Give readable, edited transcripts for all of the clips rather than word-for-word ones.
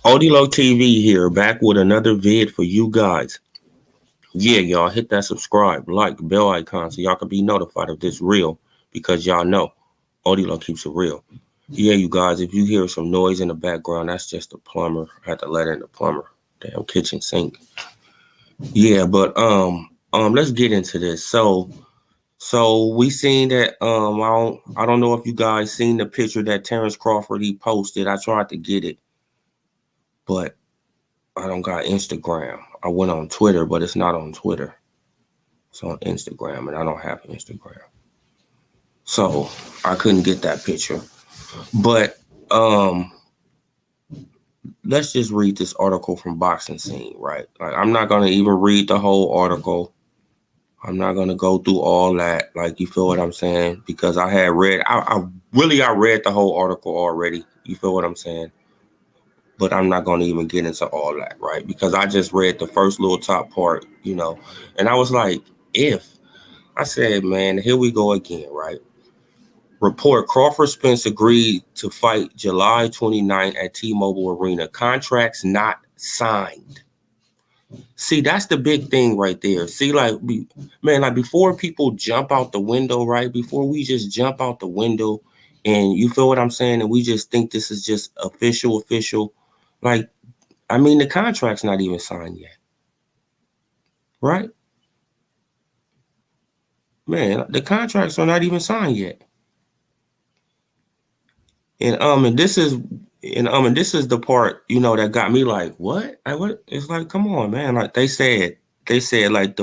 Odilo TV here, back with another vid for you guys. Yeah, y'all hit that subscribe, like, bell icon so y'all can be notified of this real, because y'all know Odilo keeps it real. Yeah, you guys, if you hear some noise in the background, that's just the plumber. I had to let in the plumber. Damn kitchen sink. Yeah, but let's get into this. So we seen that I don't know if you guys seen the picture that Terrence Crawford he posted. I tried to get it, but I don't got Instagram. I went on Twitter, but it's not on Twitter. It's on Instagram, and I don't have Instagram. So I couldn't get that picture. But let's just read this article from Boxing Scene, right? Like, I'm not going to even read the whole article. I'm not going to go through all that. Like, you feel what I'm saying? Because I had read, I read the whole article already. You feel what I'm saying? But I'm not going to even get into all that, right? Because I just read the first little top part, and I was like, I said, man, here we go again, right? Report: Crawford Spence agreed to fight July 29th at T-Mobile Arena. Contracts not signed. See, that's the big thing right there. See, like before people jump out the window, right? Before we just jump out the window and you feel what I'm saying? And we just think this is just official. Like, I mean, the contract's not even signed yet. Right? Man, the contracts are not even signed yet. And this is the part, that got me like, what? What? It's like, come on, man. Like they said like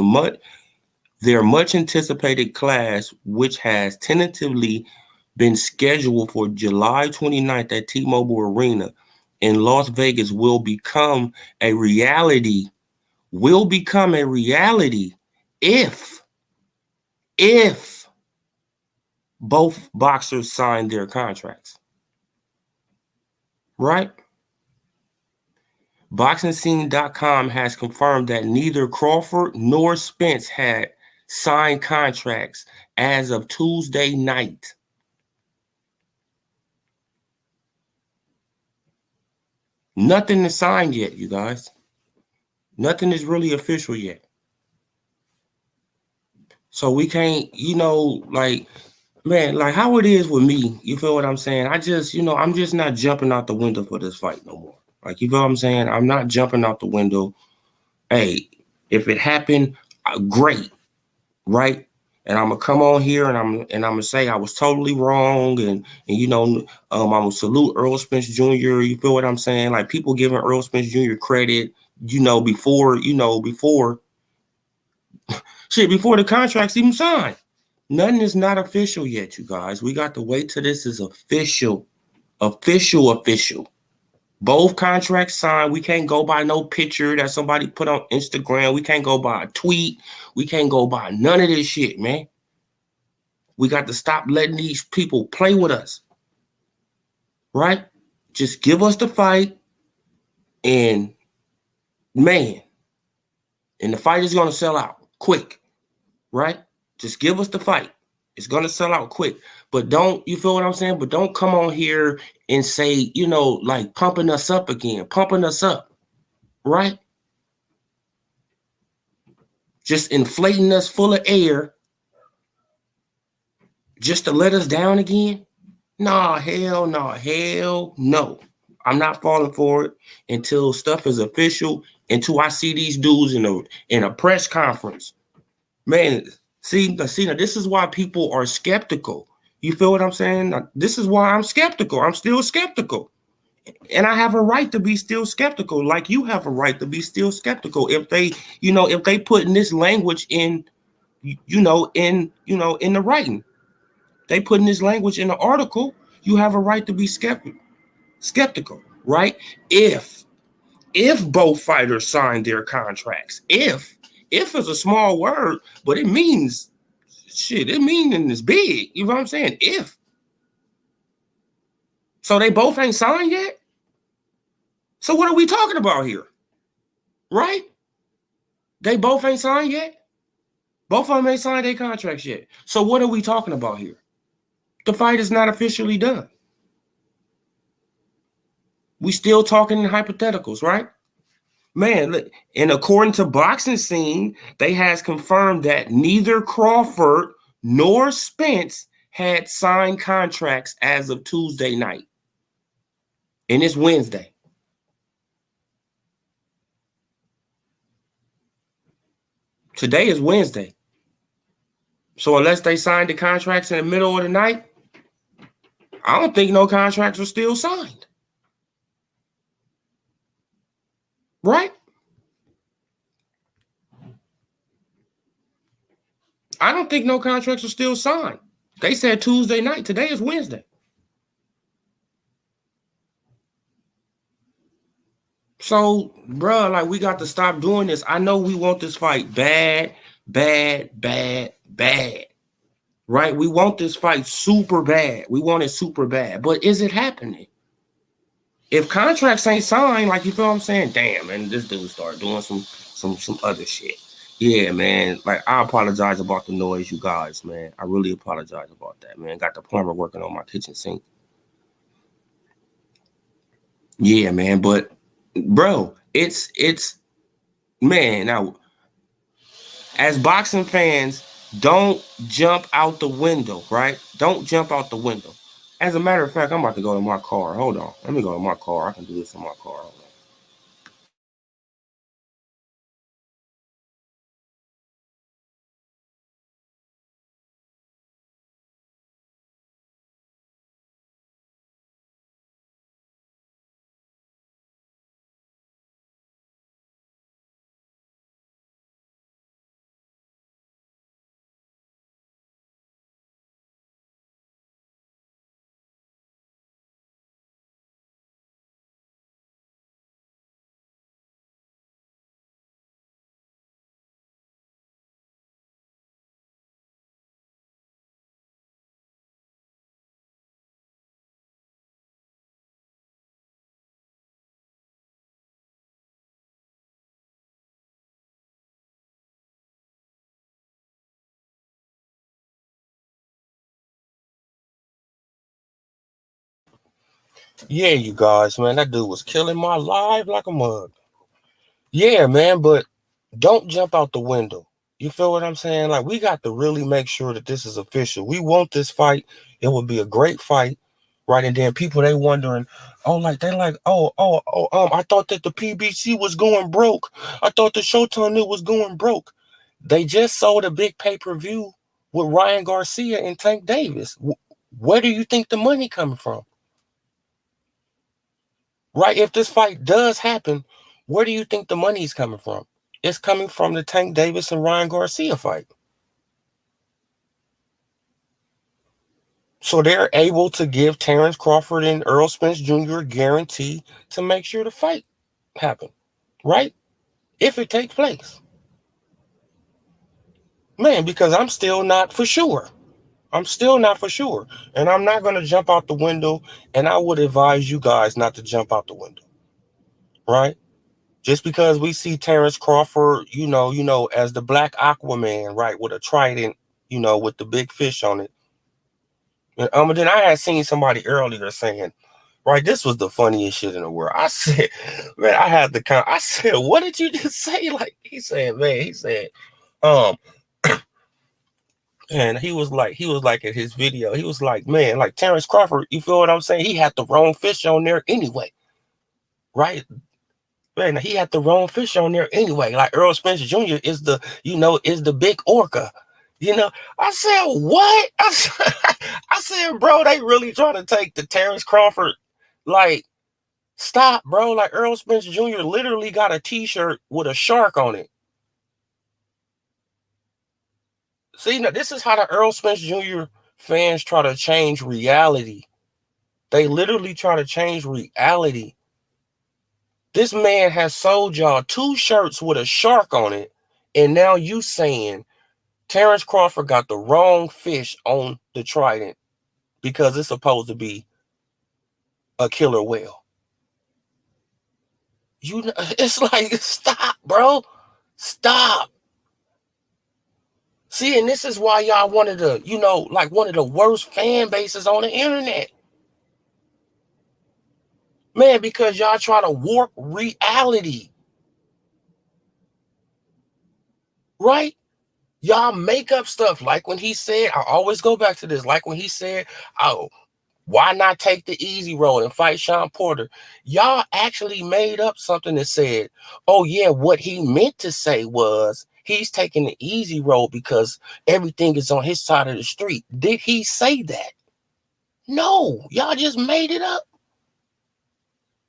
their much anticipated clash, which has tentatively been scheduled for July 29th at T-Mobile Arena in Las Vegas, will become a reality if both boxers sign their contracts. Right? BoxingScene.com has confirmed that neither Crawford nor Spence had signed contracts as of Tuesday night. Nothing is signed yet, you guys. Nothing is really official yet. So we can't, man, like how it is with me, you feel what I'm saying? I just, I'm just not jumping out the window for this fight no more. Like, you feel what I'm saying? I'm not jumping out the window. Hey, if it happened, great, right? And I'm gonna come on here and I'm gonna say I was totally wrong, and I'm gonna salute Earl Spence Jr. You feel what I'm saying? Like, people giving Earl Spence Jr. credit, before the contract's even signed. Nothing is not official yet, you guys. We got to wait till this is official. Both contracts signed. We can't go by no picture that somebody put on Instagram. We can't go by a tweet. We can't go by none of this shit, man. We got to stop letting these people play with us. Right? Just give us the fight. And, man, and the fight is going to sell out quick. Right? Just give us the fight. It's going to sell out quick. But don't, you feel what I'm saying? But don't come on here and say, like pumping us up again. Pumping us up. Right? Just inflating us full of air just to let us down again? Nah, hell no. I'm not falling for it until stuff is official, until I see these dudes in a press conference. Man, see, now this is why people are skeptical. You feel what I'm saying? This is why I'm skeptical. I'm still skeptical. And I have a right to be still skeptical, like you have a right to be still skeptical. If they, if they put in this language in, in the writing, they put in this language in the article, you have a right to be skeptical, right? If both fighters sign their contracts, if is a small word, but it means shit. It meaning is big. You know what I'm saying? If. So they both ain't signed yet? So what are we talking about here? Right? They both ain't signed yet? Both of them ain't signed their contracts yet. So what are we talking about here? The fight is not officially done. We still talking in hypotheticals, right? Man, look, and according to Boxing Scene, they has confirmed that neither Crawford nor Spence had signed contracts as of Tuesday night. And it's Wednesday. Today is Wednesday. So unless they signed the contracts in the middle of the night, I don't think no contracts are still signed. Right? I don't think no contracts are still signed. They said Tuesday night. Today is Wednesday. So, bro, like, we got to stop doing this. I know we want this fight bad, bad, bad, bad. Right? We want this fight super bad. We want it super bad. But is it happening? If contracts ain't signed, like, you feel what I'm saying? Damn, and this dude started doing some other shit. Yeah, man. Like, I apologize about the noise, you guys, man. I really apologize about that, man. Got the plumber working on my kitchen sink. Yeah, man. But, bro, it's man. Now, as boxing fans, don't jump out the window, right? Don't jump out the window. As a matter of fact, I'm about to go to my car. Hold on. Let me go to my car. I can do this in my car. Hold on. Yeah, you guys, man, that dude was killing my life like a mug. Yeah, man, but don't jump out the window. You feel what I'm saying? Like, we got to really make sure that this is official. We want this fight. It would be a great fight, right? And then people, they wondering, I thought that the PBC was going broke. I thought the Showtime deal was going broke. They just sold a big pay-per-view with Ryan Garcia and Tank Davis. Where do you think the money coming from? Right? If this fight does happen, where do you think the money is coming from? It's coming from the Tank Davis and Ryan Garcia fight. So they're able to give Terrence Crawford and Earl Spence Jr. a guarantee to make sure the fight happen, right? If it takes place. Man, because I'm still not for sure. I'm still not for sure. And I'm not going to jump out the window. And I would advise you guys not to jump out the window, right? Just because we see Terrence Crawford, as the Black Aquaman, right, with a trident, with the big fish on it. And then I had seen somebody earlier saying, right, this was the funniest shit in the world. I said, man, I said, what did you just say? Like, he said, and he was like in his video, he was like, man, like Terrence Crawford, you feel what I'm saying? He had the wrong fish on there anyway. right? Man, he had the wrong fish on there anyway. Like Earl Spence Jr. is the, is the big orca. I said, what? I said, bro, they really trying to take the Terrence Crawford. Like, stop, bro. Like Earl Spence Jr. literally got a t-shirt with a shark on it. See, now this is how the Earl Spence Jr. fans try to change reality. They literally try to change reality. This man has sold y'all 2 shirts with a shark on it, and now you saying Terrence Crawford got the wrong fish on the trident because it's supposed to be a killer whale. It's like, stop, bro. Stop. See, and this is why y'all one of the, like one of the worst fan bases on the internet. Man, because y'all try to warp reality. Right? Y'all make up stuff. Like when he said, I always go back to this, like when he said, oh, why not take the easy road and fight Sean Porter? Y'all actually made up something that said, oh yeah, what he meant to say was he's taking the easy road because everything is on his side of the street. Did he say that? No, y'all just made it up.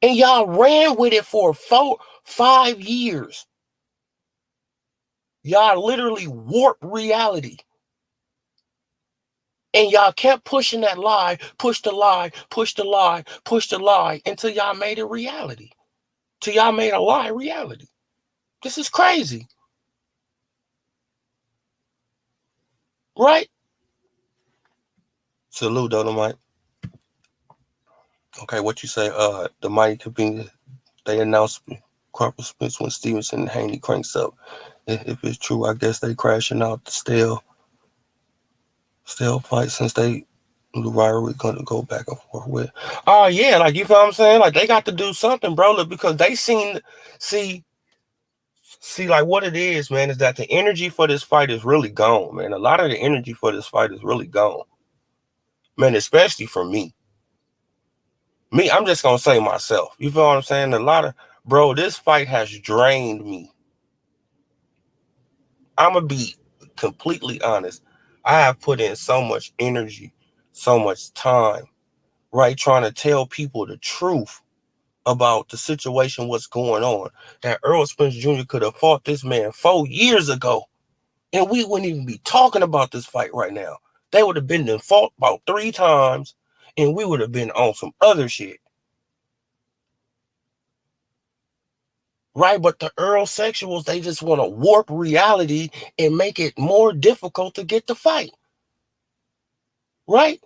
And y'all ran with it for 5 years. Y'all literally warped reality. And y'all kept pushing that lie, push the lie, push the lie, push the lie until y'all made it reality. Till y'all made a lie reality. This is crazy. Right? Salute, Dolomite. Okay, what you say? The mighty convenience, they announced Crawford, Spence when Stevenson and Haney cranks up. If it's true, I guess they crashing out the stale fight since the rivalry gonna go back and forth with. Oh yeah, like you feel what I'm saying? Like they got to do something, bro, because they see like what it is, man, is that the energy for this fight is really gone, man. A lot of the energy for this fight is really gone. Man, especially for me. I'm just gonna say myself. You feel what I'm saying? Bro, this fight has drained me. I'm gonna be completely honest. I have put in so much energy, so much time, right, trying to tell people the truth about the situation, what's going on. That Earl Spence Jr. could have fought this man 4 years ago, and we wouldn't even be talking about this fight right now. They would have been in fought about 3 times, and we would have been on some other shit. Right, but the Earl sexuals, they just want to warp reality and make it more difficult to get the fight. Right?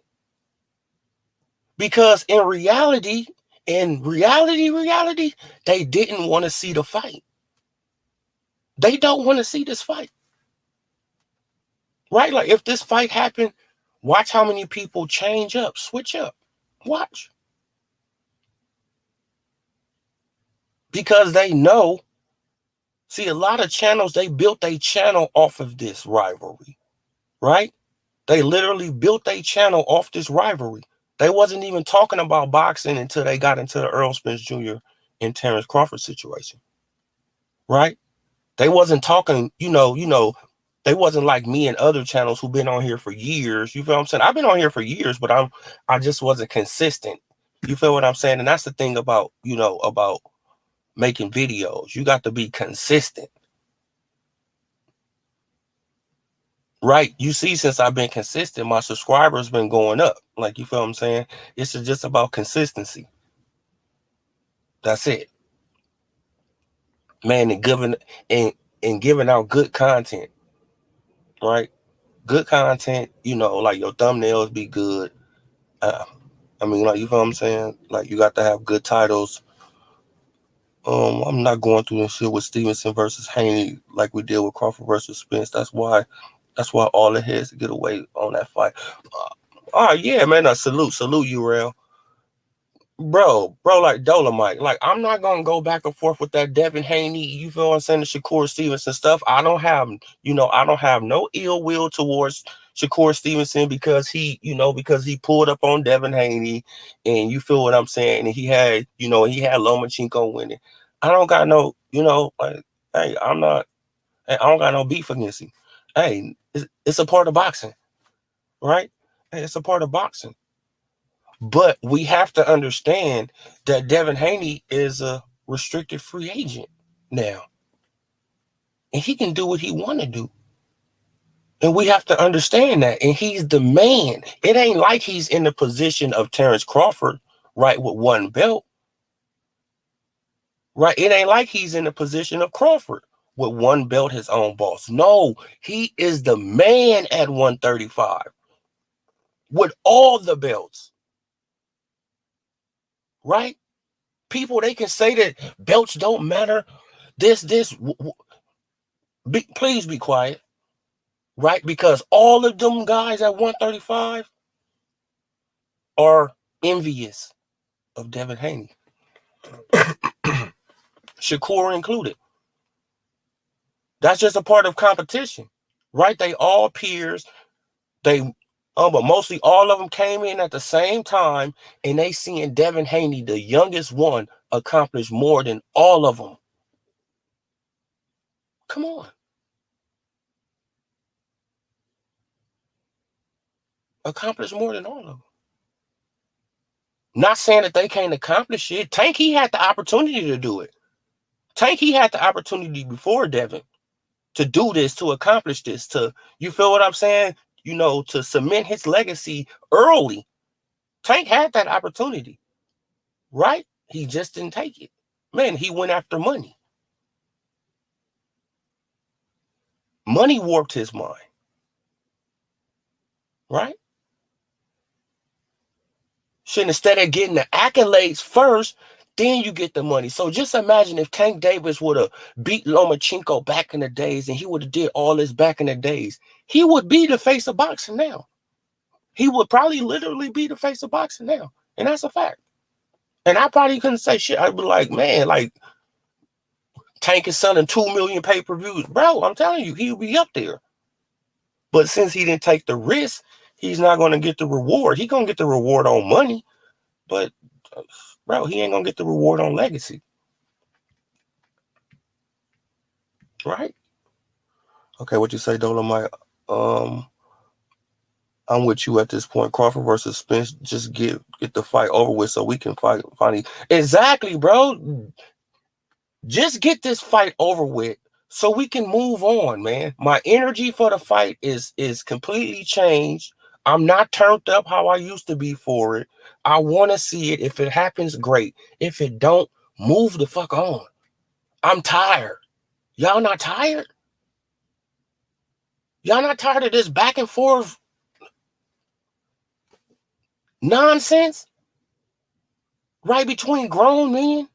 Because in reality, they didn't want to see the fight. They don't want to see this fight. Right? Like if this fight happened, watch how many people change up, switch up. Watch. Because they know. See, a lot of channels, they built a channel off of this rivalry. Right? They literally built a channel off this rivalry. They wasn't even talking about boxing until they got into the Earl Spence Jr. and Terrence Crawford situation. Right? They wasn't talking, they wasn't like me and other channels who've been on here for years. You feel what I'm saying? I've been on here for years, but I just wasn't consistent. You feel what I'm saying? And that's the thing about, about making videos. You got to be consistent. Right? You see, since I've been consistent, my subscribers been going up. Like, you feel what I'm saying? It's just about consistency. That's it. Man, and giving out good content. Right? Good content, like your thumbnails be good. I mean, like, you feel what I'm saying? Like, you got to have good titles. I'm not going through this shit with Stevenson versus Haney like we did with Crawford versus Spence. That's why all the heads get away on that fight. Yeah, man. Salute you, Rail. bro, like Dolomite. Like, I'm not gonna go back and forth with that Devin Haney, you feel what I'm saying, the Shakur Stevenson stuff. I don't have no ill will towards Shakur Stevenson because because he pulled up on Devin Haney, and you feel what I'm saying, and he had Lomachenko winning. I don't got no, like, hey, I don't got no beef against him. Hey, it's a part of boxing, right? Hey, it's a part of boxing. But we have to understand that Devin Haney is a restricted free agent now. And he can do what he want to do. And we have to understand that. And he's the man. It ain't like he's in the position of Terrence Crawford, right, with one belt. Right? It ain't like he's in the position of Crawford with one belt, his own boss. No, he is the man at 135 with all the belts. Right? People, they can say that belts don't matter. Please be quiet. Right? Because all of them guys at 135 are envious of Devin Haney. Shakur included. That's just a part of competition. Right? They all peers. But mostly all of them came in at the same time, and they seeing Devin Haney, the youngest one, accomplish more than all of them. Come on. Accomplish more than all of them. Not saying that they can't accomplish it. Tank, he had the opportunity to do it. Tank, he had the opportunity before Devin to do this, to accomplish this, you feel what I'm saying? To cement his legacy early. Tank had that opportunity, right? He just didn't take it. Man, he went after money. Money warped his mind, right? Shit, instead of getting the accolades first, then you get the money. So just imagine if Tank Davis would have beat Lomachenko back in the days, and he would have did all this back in the days. He would be the face of boxing now. He would probably literally be the face of boxing now. And that's a fact. And I probably couldn't say shit. I'd be like, man, like, Tank is selling 2 million pay-per-views. Bro, I'm telling you, he'll be up there. But since he didn't take the risk, he's not going to get the reward. He's going to get the reward on money. But, bro, he ain't going to get the reward on legacy. Right? Okay, what you say, Dolomite? I'm with you at this point. Crawford versus Spence, just get the fight over with so we can fight finally. Exactly, bro. Just get this fight over with so we can move on, man. My energy for the fight is completely changed. I'm not turned up how I used to be for it. I want to see it. If it happens, great. If it don't, move the fuck on. I'm tired. Y'all not tired? Y'all not tired of this back and forth nonsense? Right between grown men?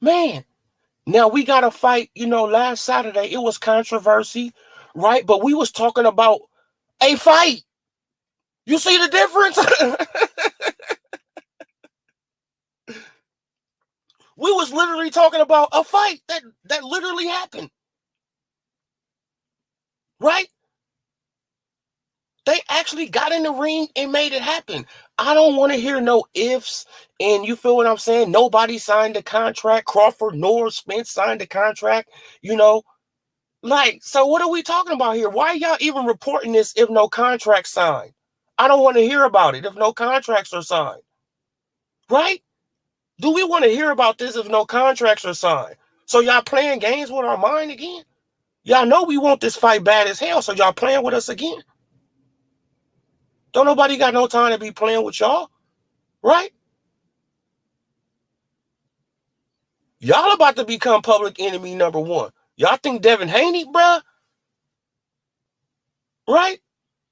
Man, now we got a fight, last Saturday. It was controversy, right? But we was talking about a fight. You see the difference? We was literally talking about a fight that literally happened. Right? They actually got in the ring and made it happen. I don't want to hear no ifs. And you feel what I'm saying? Nobody signed the contract. Crawford nor Spence signed the contract. Like, so what are we talking about here? Why are y'all even reporting this if no contract signed? I don't want to hear about it if no contracts are signed. Right? Do we want to hear about this if no contracts are signed? So y'all playing games with our mind again? Y'all know we want this fight bad as hell, so y'all playing with us again? Don't nobody got no time to be playing with y'all, right? Y'all about to become public enemy number one. Y'all think Devin Haney, bruh? Right?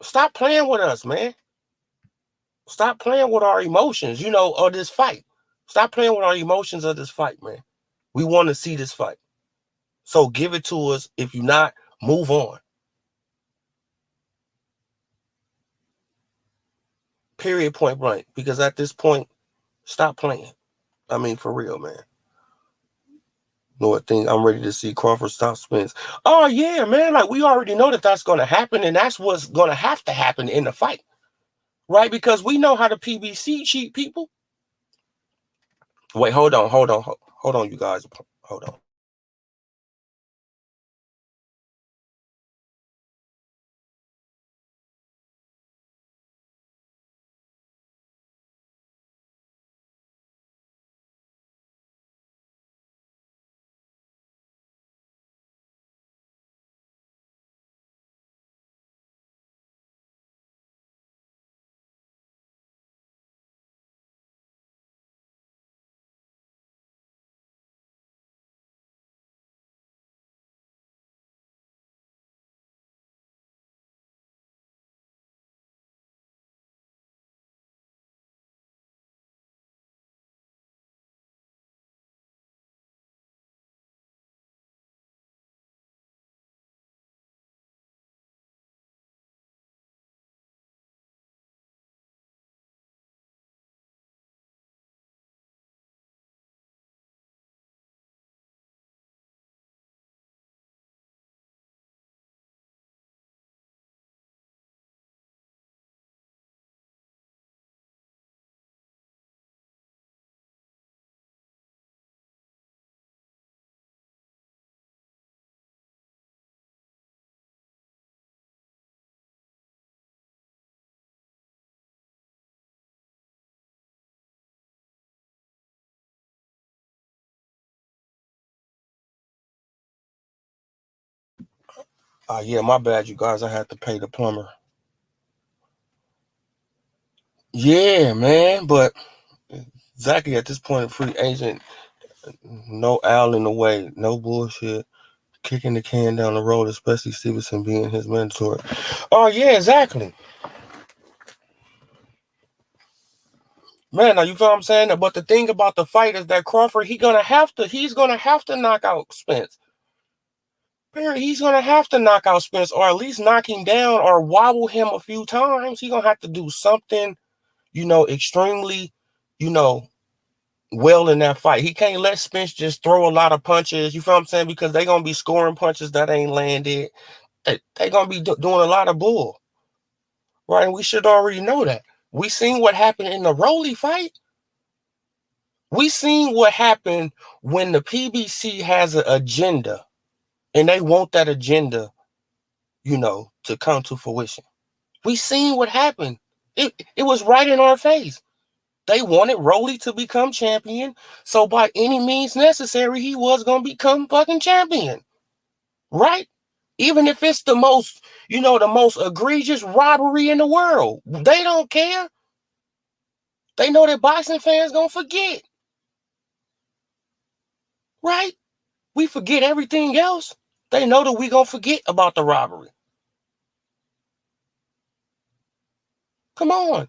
Stop playing with us, man. Stop playing with our emotions, of this fight. Stop playing with our emotions of this fight, man. We want to see this fight. So give it to us. If you're not, move on. Peace. Period, point blank. Because at this point, stop playing. I mean, for real, man. Lord, I'm ready to see Crawford stop Spence. Oh, yeah, man. Like, we already know that that's going to happen, and that's what's going to have to happen in the fight. Right? Because we know how the PBC cheat people. Wait, hold on, you guys. Hold on. Yeah, my bad, you guys. I had to pay the plumber. Yeah, man, but exactly at this point, free agent, no Al in the way, no bullshit, kicking the can down the road, especially Stevenson being his mentor. Oh, yeah, exactly. Man, now you feel what I'm saying? But the thing about the fight is that Crawford, he's gonna have to knock out Spence. He's gonna have to knock out Spence, or at least knock him down, or wobble him a few times. He's gonna have to do something, extremely, well in that fight. He can't let Spence just throw a lot of punches. You feel what I'm saying? Because they're gonna be scoring punches that ain't landed. They're gonna be doing a lot of bull, right? And we should already know that. We seen what happened in the Rolly fight. We seen what happened when the PBC has an agenda and they want that agenda, to come to fruition. We seen what happened. It was right in our face. They wanted Rolly to become champion. So by any means necessary, he was going to become fucking champion. Right? Even if it's the most egregious robbery in the world. They don't care. They know that boxing fans going to forget. Right? We forget everything else. They know that we gonna forget about the robbery. Come on.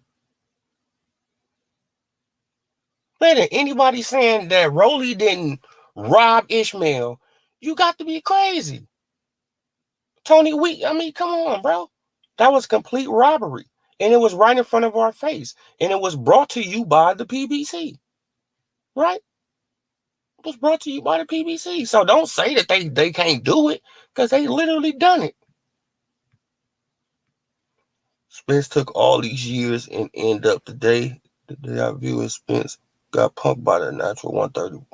Man, anybody saying that Rolly didn't rob Ishmael, you got to be crazy. Tony Wheat, I mean, come on, bro. That was complete robbery. And it was right in front of our face. And it was brought to you by the PBC. Right? It was brought to you by the PBC. So don't say that they can't do it, because they literally done it. Spence took all these years and end up the day I view as Spence got punked by the natural 130.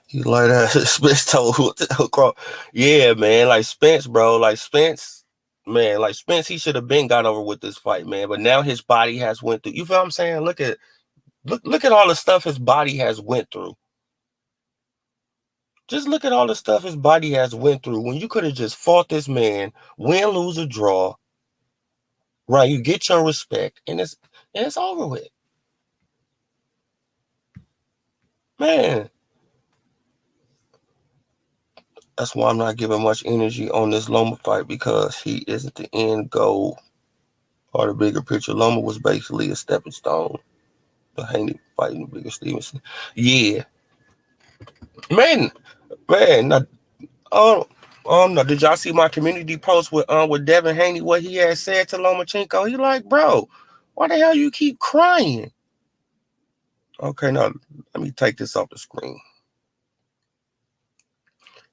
He like that. Spence told Crawford. Yeah, man. Like Spence, bro. Like Spence, man. Like Spence, he should have been got over with this fight, man. But now his body has went through. You feel what I'm saying? Look at all the stuff his body has went through. Just look at all the stuff his body has went through. When you could have just fought this man, win, lose, or draw. Right, you get your respect, and it's over with. Man, that's why I'm not giving much energy on this Loma fight, because he isn't the end goal or the bigger picture. Loma was basically a stepping stone. The Haney fighting the bigger Stevenson. Yeah. Man. Now, did y'all see my community post with Devin Haney, what he had said to Lomachenko? He like, bro, Why the hell you keep crying? Okay, now let me take this off the screen.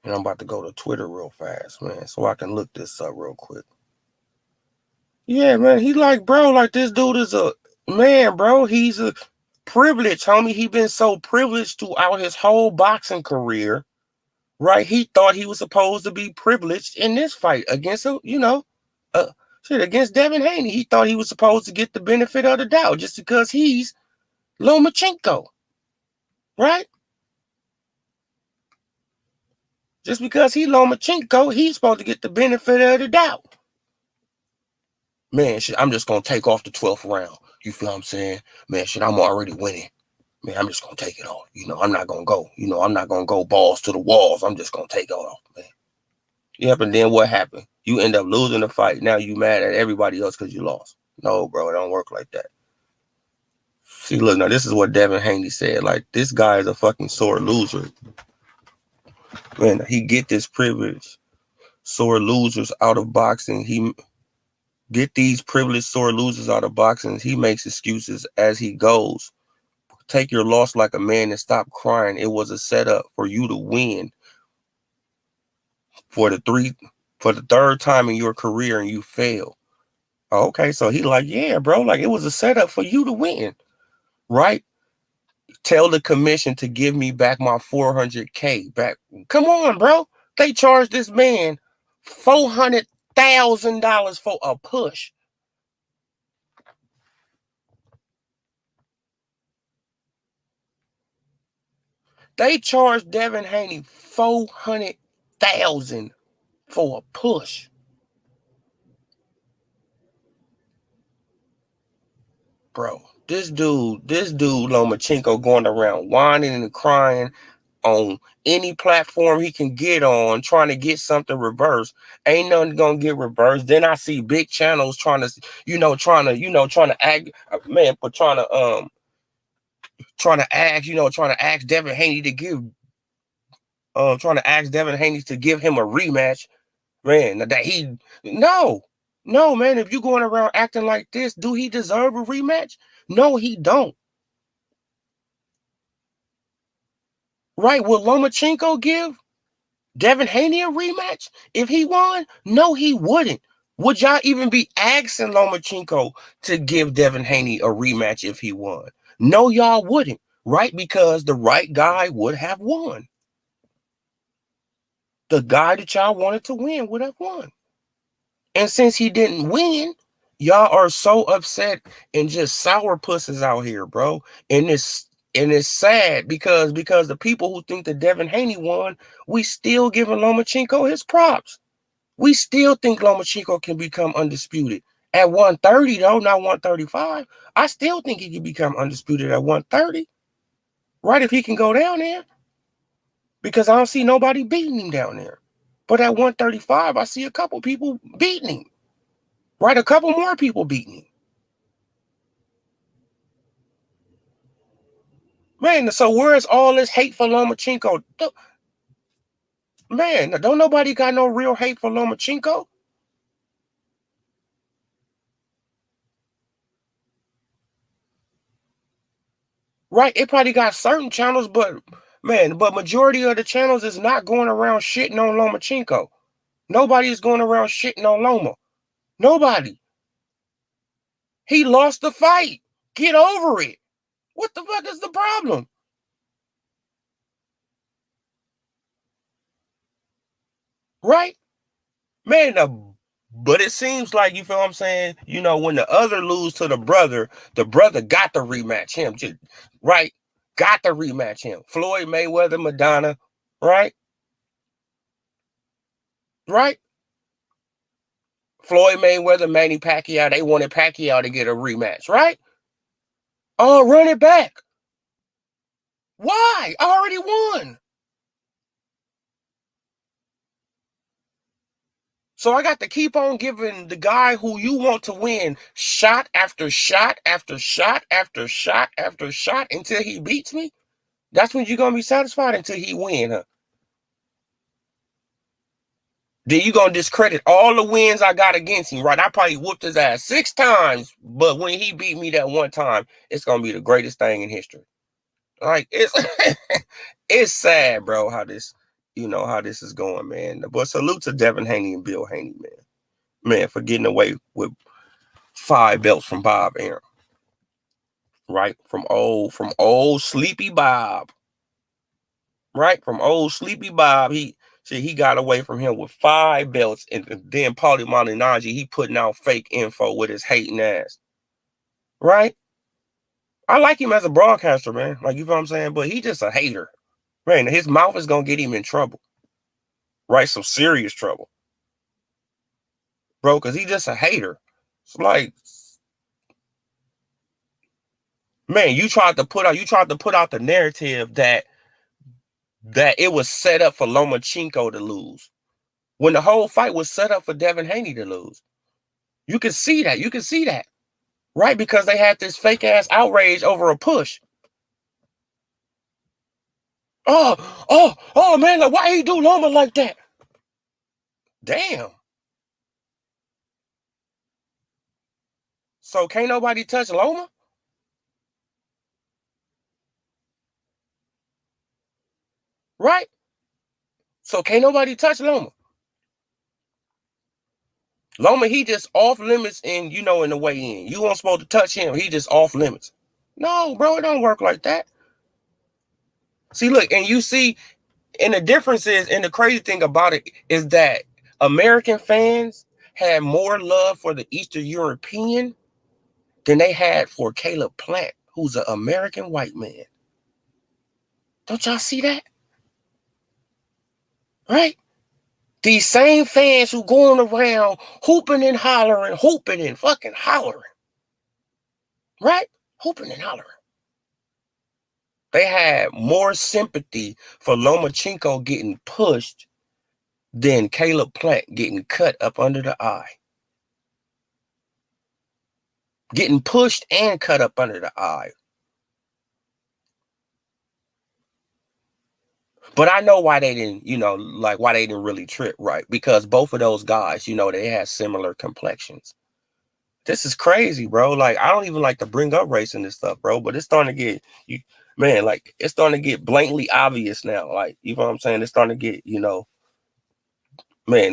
And I'm about to go to Twitter real fast, man, so I can look this up real quick. Yeah, man, he like, bro, like this dude is a man, bro. He's a privileged, homie. He been so privileged throughout his whole boxing career, right? He thought he was supposed to be privileged in this fight against, against Devin Haney. He thought he was supposed to get the benefit of the doubt just because he's Lomachenko, right? Just because he's Lomachenko, he's supposed to get the benefit of the doubt. Man, shit, I'm just going to take off the 12th round. You feel what I'm saying? Man, shit, I'm already winning. Man, I'm just going to take it off. I'm not going to go. I'm not going to go balls to the walls. I'm just going to take it off, man. Yep, and then what happened? You end up losing the fight. Now you mad at everybody else because you lost. No, bro, it don't work like that. See, look, now this is what Devin Haney said. Like, this guy is a fucking sore loser. Man, he get this privilege. Sore losers out of boxing. He get these privileged sore losers out of boxing. He makes excuses as he goes. Take your loss like a man and stop crying. It was a setup for you to win for the third time in your career and you failed. Okay, so he like, yeah, bro, like it was a setup for you to win, right? Tell the commission to give me back my $400K back. Come on, bro. They charged this man $400,000 for a push. They charged Devin Haney $400,000 for a push. Bro, this dude Lomachenko going around whining and crying on any platform he can get on, trying to get something reversed. Ain't nothing gonna get reversed. Then I see big channels trying to act, man, but trying to ask Devin Haney to give him a rematch. Man, no, man, if you going around acting like this, do he deserve a rematch? No, he don't. Right? Will Lomachenko give Devin Haney a rematch if he won? No, he wouldn't. Would y'all even be asking Lomachenko to give Devin Haney a rematch if he won? No, y'all wouldn't, right? Because the right guy would have won. The guy that y'all wanted to win would have won. And since he didn't win, y'all are so upset and just sour pussies out here, bro. And it's sad because the people who think that Devin Haney won, we still giving Lomachenko his props. We still think Lomachenko can become undisputed at 130, though, not 135. I still think he can become undisputed at 130, right? If he can go down there, because I don't see nobody beating him down there. But at 135, I see a couple people beating him. Right, a couple more people beating him. Man, so where's all this hate for Lomachenko? Man, don't nobody got no real hate for Lomachenko? Right, it probably got certain channels, but majority of the channels is not going around shitting on Lomachenko. Nobody is going around shitting on Loma. Nobody. He lost the fight. Get over it. What the fuck is the problem? Right? Man, but it seems like, you feel what I'm saying? When the other lose to the brother got to rematch him, right? Got to rematch him. Floyd Mayweather, Madonna, right? Right? Floyd Mayweather, Manny Pacquiao, they wanted Pacquiao to get a rematch, right? Oh, run it back. Why? I already won. So I got to keep on giving the guy who you want to win shot after shot after shot after shot after shot until he beats me? That's when you're going to be satisfied, until he win, huh? Then you gonna discredit all the wins I got against him, right? I probably whooped his ass 6 times, but when he beat me that one time, it's gonna be the greatest thing in history. Like it's it's sad, bro, how this, how this is going, man. But salute to Devin Haney and Bill Haney, man. Man, for getting away with 5 belts from Bob Arum. Right? From old Sleepy Bob. Right? From old Sleepy Bob. He got away from him with 5 belts, and then Paulie Malignaggi, he putting out fake info with his hating ass. Right? I like him as a broadcaster, man. Like, you know what I'm saying? But he just a hater. Man, his mouth is gonna get him in trouble. Right? Some serious trouble. Bro, because he just a hater. It's like, man, you tried to put out the narrative that it was set up for Lomachenko to lose, when the whole fight was set up for Devin Haney to lose. You can see that. Right? Because they had this fake ass outrage over a push. Oh, man, like, why he do Loma like that? Damn. So can't nobody touch Loma? Right? So can't nobody touch Loma. Loma, he just off limits in the way in. You weren't supposed to touch him. He just off limits. No, bro, it don't work like that. See, look, and you see, and the difference is, and the crazy thing about it is that American fans had more love for the Eastern European than they had for Caleb Plant, who's an American white man. Don't y'all see that? Right? These same fans who going around hooping and hollering, hooping and fucking hollering. Right? Hooping and hollering. They had more sympathy for Lomachenko getting pushed than Caleb Plant getting cut up under the eye. Getting pushed and cut up under the eye. But I know why they didn't, why they didn't really trip, right? Because both of those guys, they had similar complexions. This is crazy, bro. Like, I don't even like to bring up race and this stuff, bro, but it's starting to get, it's starting to get blatantly obvious now. Like, you know what I'm saying? It's starting to get,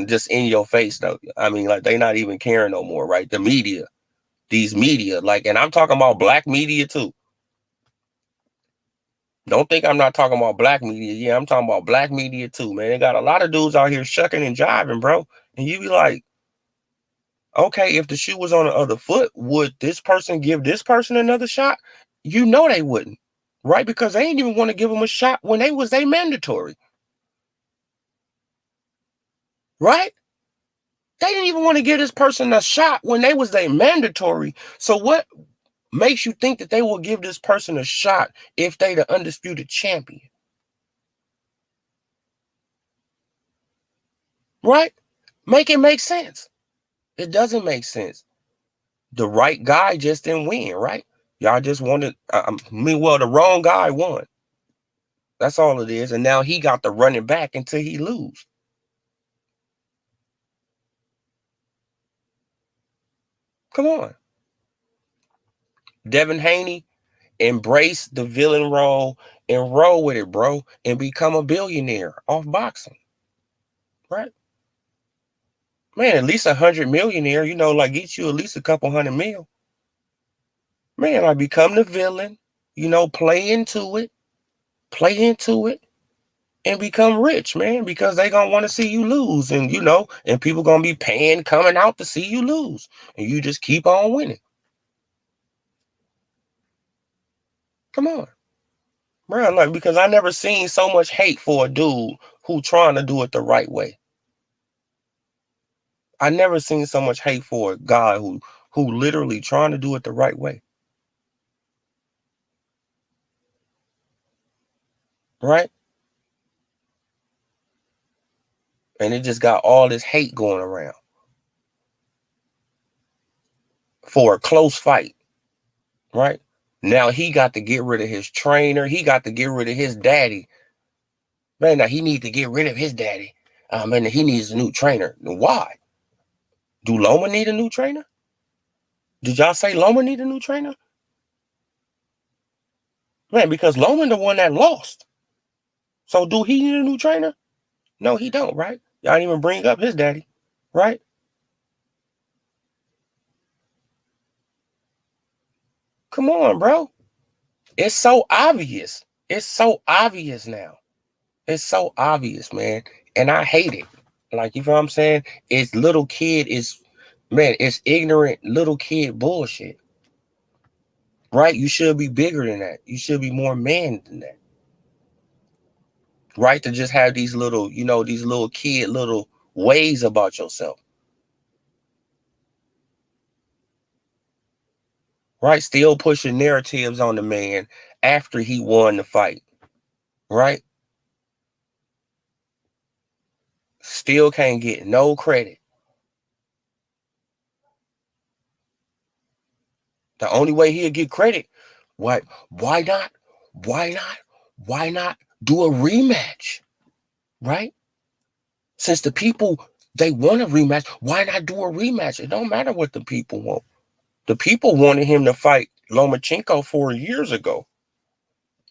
just in your face, though. I mean, like, they not even caring no more, right? The media, these media, like, and I'm talking about black media too. Don't think I'm not talking about black media. Yeah, I'm talking about black media too, man. They got a lot of dudes out here shucking and jiving, bro. And you be like, okay, if the shoe was on the other foot, would this person give this person another shot? They wouldn't, right? Because they ain't even want to give them a shot when they was mandatory, right? They didn't even want to give this person a shot when they was mandatory. So what makes you think that they will give this person a shot if they the undisputed champion? Right? Make it make sense. It doesn't make sense. The right guy just didn't win, right? Y'all just wanted, the wrong guy won. That's all it is. And now he got to run it back until he lose. Come on. Devin Haney, embrace the villain role and roll with it, bro, and become a billionaire off boxing. Right? Man, at least 100 millionaire, like, get you at least a couple $100 million. Man, I become the villain, play into it, and become rich, man, because they gonna want to see you lose, and and people gonna be paying, coming out to see you lose, and you just keep on winning. Come on, bro, like, because I never seen so much hate for a dude who trying to do it the right way. I never seen so much hate for a guy who literally trying to do it the right way. Right? And it just got all this hate going around for a close fight. Right? Now he got to get rid of his trainer. He got to get rid of his daddy. Man, now he need to get rid of his daddy. Man, he needs a new trainer. Why? Do Loma need a new trainer? Did y'all say Loma need a new trainer? Man, because Loma the one that lost. So do he need a new trainer? No, he don't, right? Y'all didn't even bring up his daddy, right? Come on, bro. It's so obvious. It's so obvious now. It's so obvious, man. And I hate it. Like, you know what I'm saying? It's little kid, it's ignorant little kid bullshit. Right? You should be bigger than that. You should be more man than that. Right? To just have these little, these little kid little ways about yourself. Right? Still pushing narratives on the man after he won the fight. Right? Still can't get no credit. The only way he'll get credit, why not? Why not do a rematch? Right? Since the people, they want a rematch, why not do a rematch? It don't matter what the people want. The people wanted him to fight Lomachenko 4 years ago.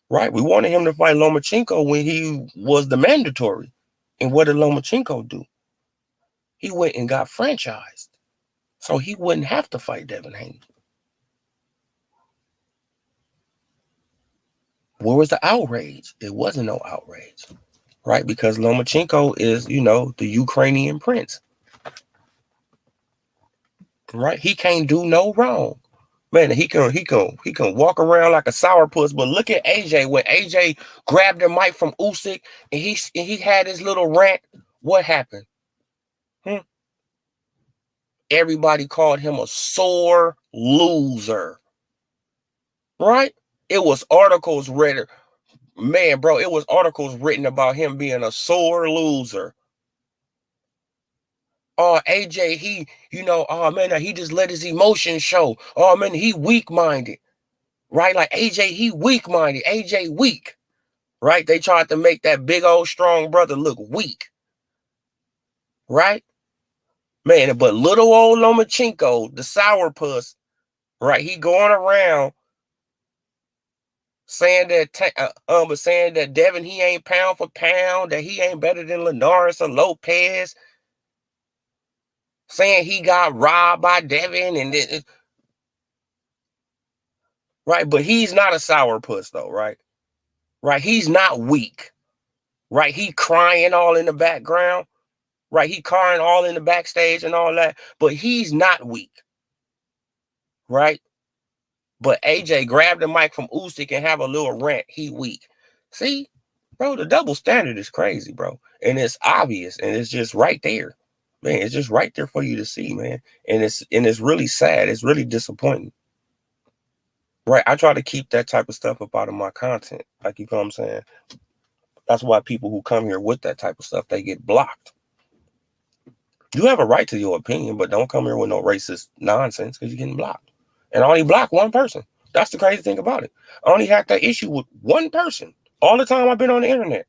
Right? We wanted him to fight Lomachenko when he was the mandatory. And what did Lomachenko do? He went and got franchised. So he wouldn't have to fight Devin Haney. Where was the outrage? It wasn't no outrage. Right? Because Lomachenko is, the Ukrainian prince. Right? He can't do no wrong. Man, he can walk around like a sourpuss. But look at AJ. When AJ grabbed the mic from Usyk and he had his little rant, what happened? Everybody called him a sore loser. Right? It was articles written. Man, bro, it was articles written about him being a sore loser. Oh, AJ, he just let his emotions show. Oh, man, he weak-minded. Right? Like, AJ, he weak-minded. AJ weak. Right? They tried to make that big old strong brother look weak. Right? Man, but little old Lomachenko, the sourpuss, right? He going around saying that Devin, he ain't pound for pound, that he ain't better than Linares or Lopez. Saying he got robbed by Devin and right, but he's not a sourpuss though, right? Right, he's not weak. Right, he crying all in the background. Right, he crying all in the backstage and all that, but he's not weak. Right? But AJ grabbed the mic from Usyk and have a little rant. He weak. See, bro, the double standard is crazy, bro. And it's obvious, and it's just right there. Man, it's just right there for you to see, man. And it's really sad. It's really disappointing. Right? I try to keep that type of stuff up out of my content. Like, you know what I'm saying? That's why people who come here with that type of stuff, they get blocked. You have a right to your opinion, but don't come here with no racist nonsense because you're getting blocked. And I only block one person. That's the crazy thing about it. I only had that issue with one person all the time I've been on the internet.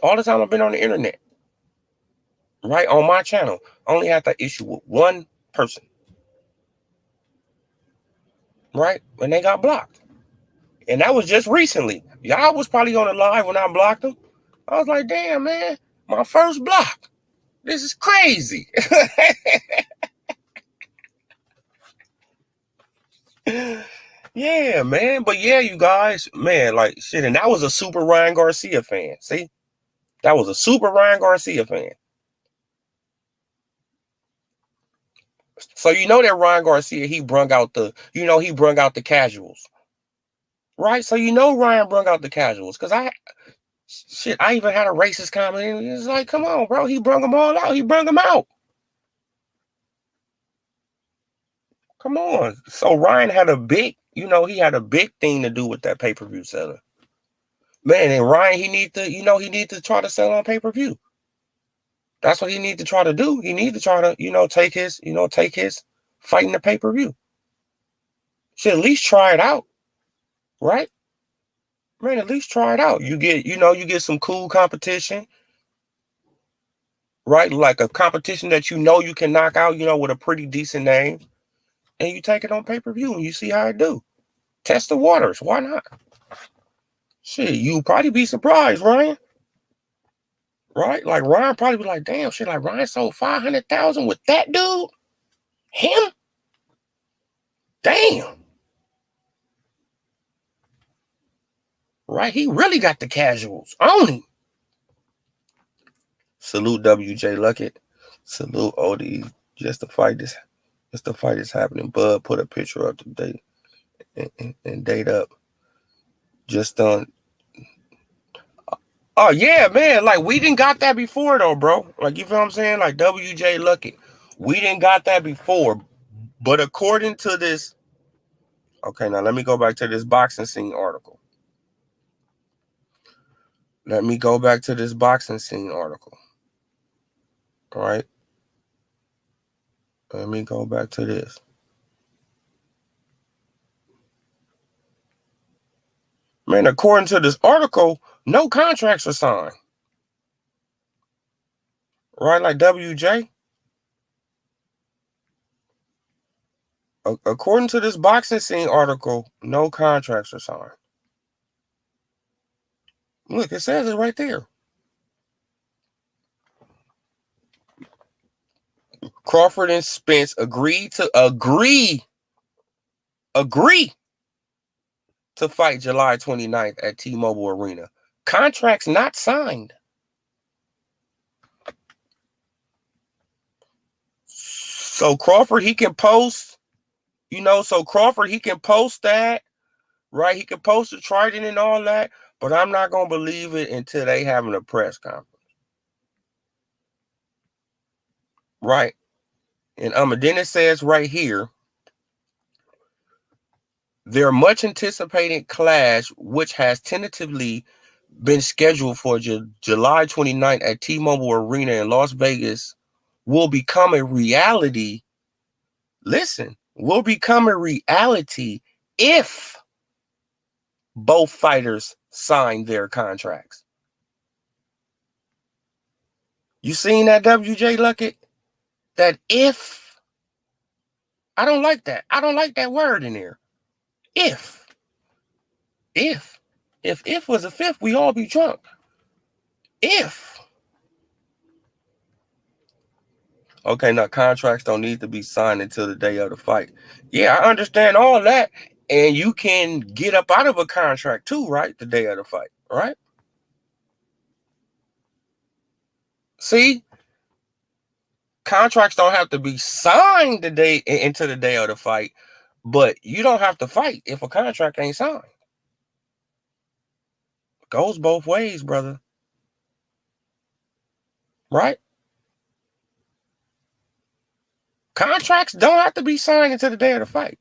All the time I've been on the internet. Right? On my channel. I only had that issue with one person. Right? And they got blocked. And that was just recently. Y'all was probably on the live when I blocked them. I was like, damn, man, my first block. This is crazy. Yeah, man. But yeah, you guys, man, like shit. And that was a super Ryan Garcia fan. See? That was a super Ryan Garcia fan. So that Ryan Garcia, he brung out the casuals. Right? So Ryan brung out the casuals. Because I even had a racist comment. It's like, come on, bro. He brung them all out. He brung them out. Come on. So Ryan had a big, he had a big thing to do with that pay-per-view seller. Man, and Ryan, he need to try to sell on pay-per-view. That's what he need to try to do. He need to try to, take his fight in the pay-per-view. Should at least try it out. Right? Man, at least try it out. You get some cool competition, right? Like a competition that you can knock out, with a pretty decent name, and you take it on pay-per-view and you see how it do. Test the waters. Why not? Shit, you'll probably be surprised, Ryan. Right? Like Ryan probably be like, damn, shit, like Ryan sold 500,000 with that dude? Him? Damn. Right? He really got the casuals on him. Salute WJ Luckett. Salute OD. Just the fight is happening. Bud put a picture up today and date up. Just done. Oh yeah, man. Like we didn't got that before though, bro. Like you feel what I'm saying? Like WJ Luckett. We didn't got that before. But according to this, okay, now let me go back to this boxing scene article. All right. Let me go back to this. Man, according to this article, no contracts are signed. Right, like WJ? According to this boxing scene article, no contracts are signed. Look, it says it right there. Crawford and Spence agree to fight July 29th at T-Mobile Arena. Contracts not signed. So Crawford, he can post, he can post that, right? He can post the Trident and all that, but I'm not going to believe it until they having a press conference. Right. And then it says right here, their much anticipated clash, which has tentatively been scheduled for July 29th at T-Mobile Arena in Las Vegas, will become a reality. Listen, will become a reality if both fighters sign their contracts. You seen that, WJ Luckett? That if. I don't like that. I don't like that word in there. If was a fifth, we all be drunk. If. Okay, now contracts don't need to be signed until the day of the fight. Yeah, I understand all that. And you can get up out of a contract too, right? The day of the fight, right? See? Contracts don't have to be signed into the day of the fight, but you don't have to fight if a contract ain't signed. It goes both ways, brother. Right? Contracts don't have to be signed into the day of the fight,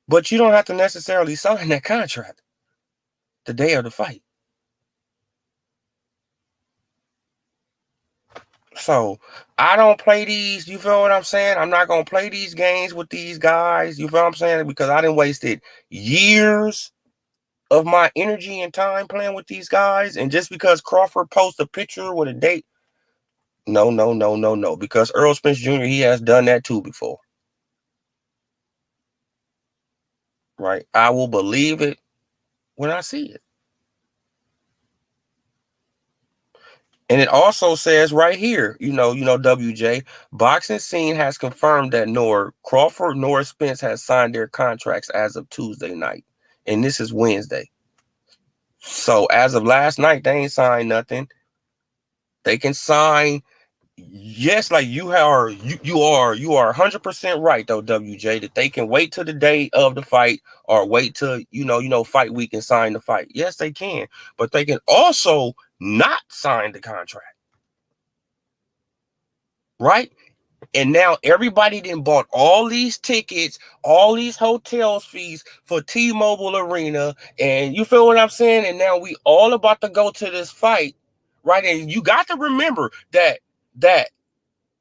but you don't have to necessarily sign that contract the day of the fight. So I don't play these. You feel what I'm saying? I'm not going to play these games with these guys. You feel what I'm saying? Because I done wasted years of my energy and time playing with these guys. And just because Crawford posts a picture with a date, no. Because Earl Spence Jr., he has done that too before. Right? I will believe it when I see it. And it also says right here, WJ, boxing scene has confirmed that nor Crawford nor Spence has signed their contracts as of Tuesday night. And this is Wednesday. So as of last night, they ain't signed nothing. They can sign. Yes, like you are 100% right though, WJ, that they can wait till the day of the fight or wait till fight week and sign the fight. Yes, they can, but they can also not sign the contract. Right? And now everybody then bought all these tickets, all these hotels fees for T-Mobile Arena, and you feel what I'm saying? And now we all about to go to this fight, right? And you got to remember that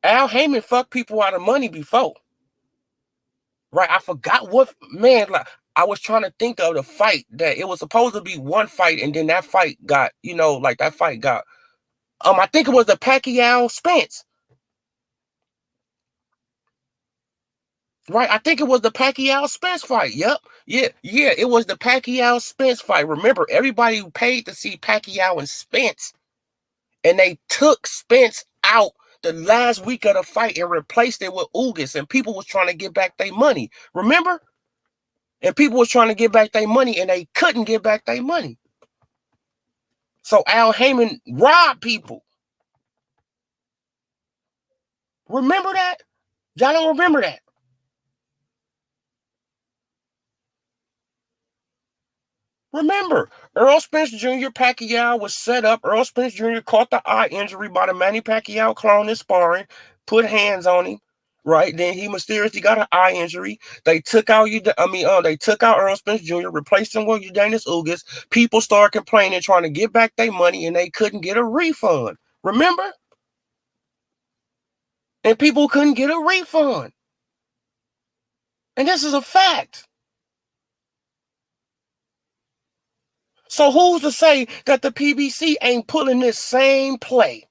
Al Heyman fucked people out of money before. Right? I forgot what, man, like I was trying to think of the fight that it was supposed to be one fight, and then that fight got, that fight got, I think it was the Pacquiao Spence. Right, I think it was the Pacquiao Spence fight. Yep. Yeah, it was the Pacquiao Spence fight. Remember, everybody paid to see Pacquiao and Spence, and they took Spence out the last week of the fight and replaced it with Ugas, and people was trying to get back their money. Remember? And people was trying to get back their money, and they couldn't get back their money. So Al Heyman robbed people. Remember that? Y'all don't remember that. Remember, Earl Spence Jr. Pacquiao was set up. Earl Spence Jr. caught the eye injury by the Manny Pacquiao clone in sparring, put hands on him, right? Then he mysteriously got an eye injury. They took out they took out Earl Spence Jr., replaced him with Eugenio Ugas. People started complaining, trying to get back their money, and they couldn't get a refund. Remember? And people couldn't get a refund. And this is a fact. So who's to say that the PBC ain't pulling this same play?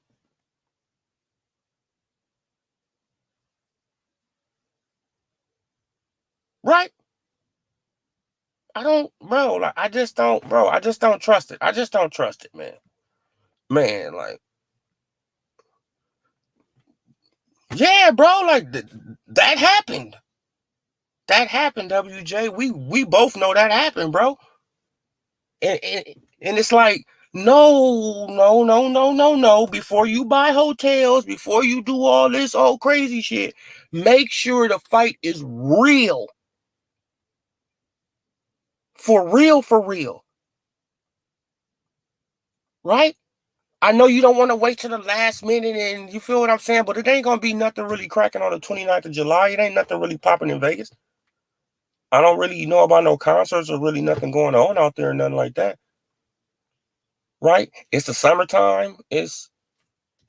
Right? I just don't trust it. I just don't trust it, man. Man, like, yeah, bro, like, that happened. That happened, WJ. We both know that happened, bro. And it's like, no. Before you buy hotels, before you do all this old crazy shit, make sure the fight is real. For real. Right? I know you don't want to wait till the last minute, and you feel what I'm saying, but it ain't going to be nothing really cracking on the 29th of July. It ain't nothing really popping in Vegas. I don't really know about no concerts or really nothing going on out there, nothing like that. Right? It's the summertime. This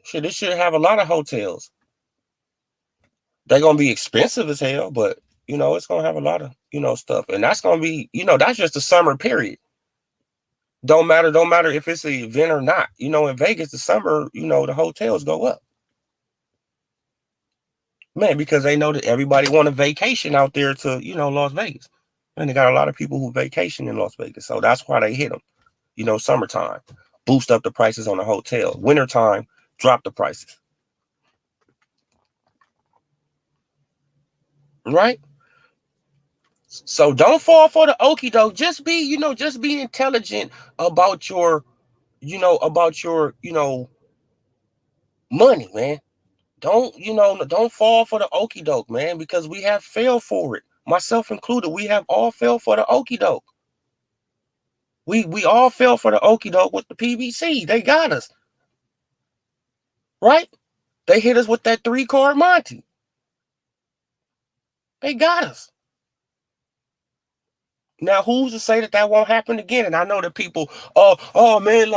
should have a lot of hotels. They're going to be expensive as hell, but, it's going to have a lot of, stuff. And that's going to be, that's just the summer period. Don't matter if it's an event or not. In Vegas, the summer, the hotels go up. Man, because they know that everybody want a vacation out there to, Las Vegas. And they got a lot of people who vacation in Las Vegas. So that's why they hit them, summertime. Boost up the prices on the hotel. Wintertime, drop the prices. Right? So don't fall for the okie doke. Just be intelligent about your, money, man. Don't fall for the okie doke, man, because we have failed for it. Myself included, we have all failed for the okie doke. We all fell for the okie doke with the PBC. They got us. Right? They hit us with that 3-card Monty. They got us. Now, who's to say that won't happen again? And I know that people, oh man,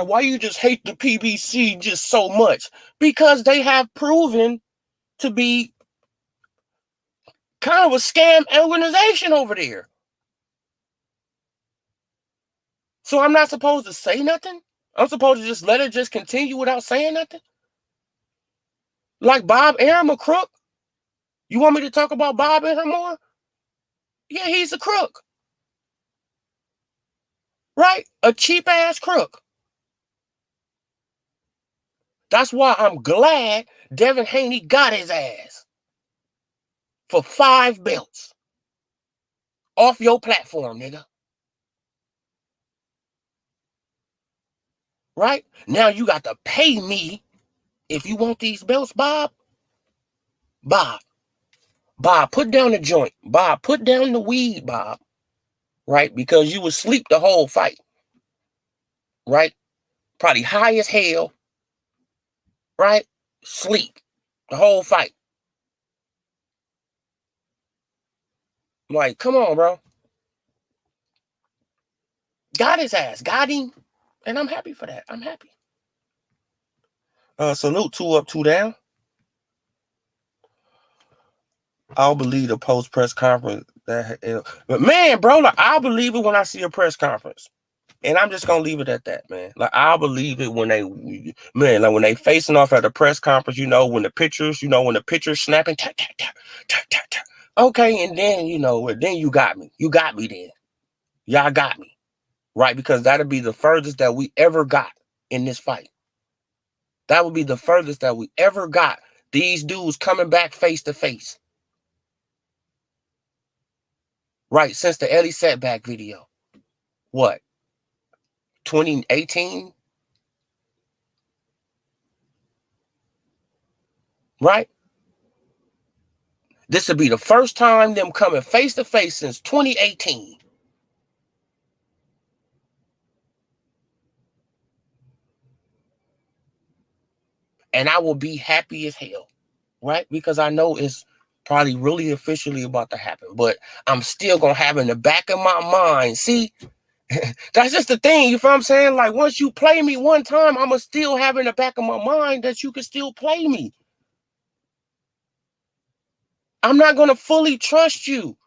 why you just hate the PBC just so much? Because they have proven to be kind of a scam organization over there. So I'm not supposed to say nothing? I'm supposed to just let it just continue without saying nothing? Like Bob Arum, a crook? You want me to talk about Bob Arum more? Yeah, he's a crook. Right? A cheap-ass crook. That's why I'm glad Devin Haney got his ass for 5 belts off your platform, nigga. Right? Now you got to pay me if you want these belts, Bob. Bob, put down the joint. Bob, put down the weed, Bob. Right? Because you was asleep the whole fight. Right? Probably high as hell. Right? Sleep the whole fight. Like, come on, bro. Got his ass. Got him. And I'm happy for that. I'm happy. Salute, 2 up, 2 down. I'll believe the post press conference. But man, bro, like I'll believe it when I see a press conference. And I'm just gonna leave it at that, man. Like I'll believe it when like when they facing off at a press conference, when the pictures snapping, tap, tap, tap, tap, tap, tap. Okay, and then then you got me. You got me then. Y'all got me. Right? Because that'll be the furthest that we ever got in this fight. That would be the furthest that we ever got. These dudes coming back face to face. Right, since the Eddie Setback video. What? 2018? Right? This would be the first time them coming face to face since 2018. And I will be happy as hell, right? Because I know it's probably really officially about to happen, but I'm still going to have in the back of my mind, see, that's just the thing, you feel what I'm saying? Like, once you play me one time, I'm going to still have in the back of my mind that you can still play me. I'm not going to fully trust you.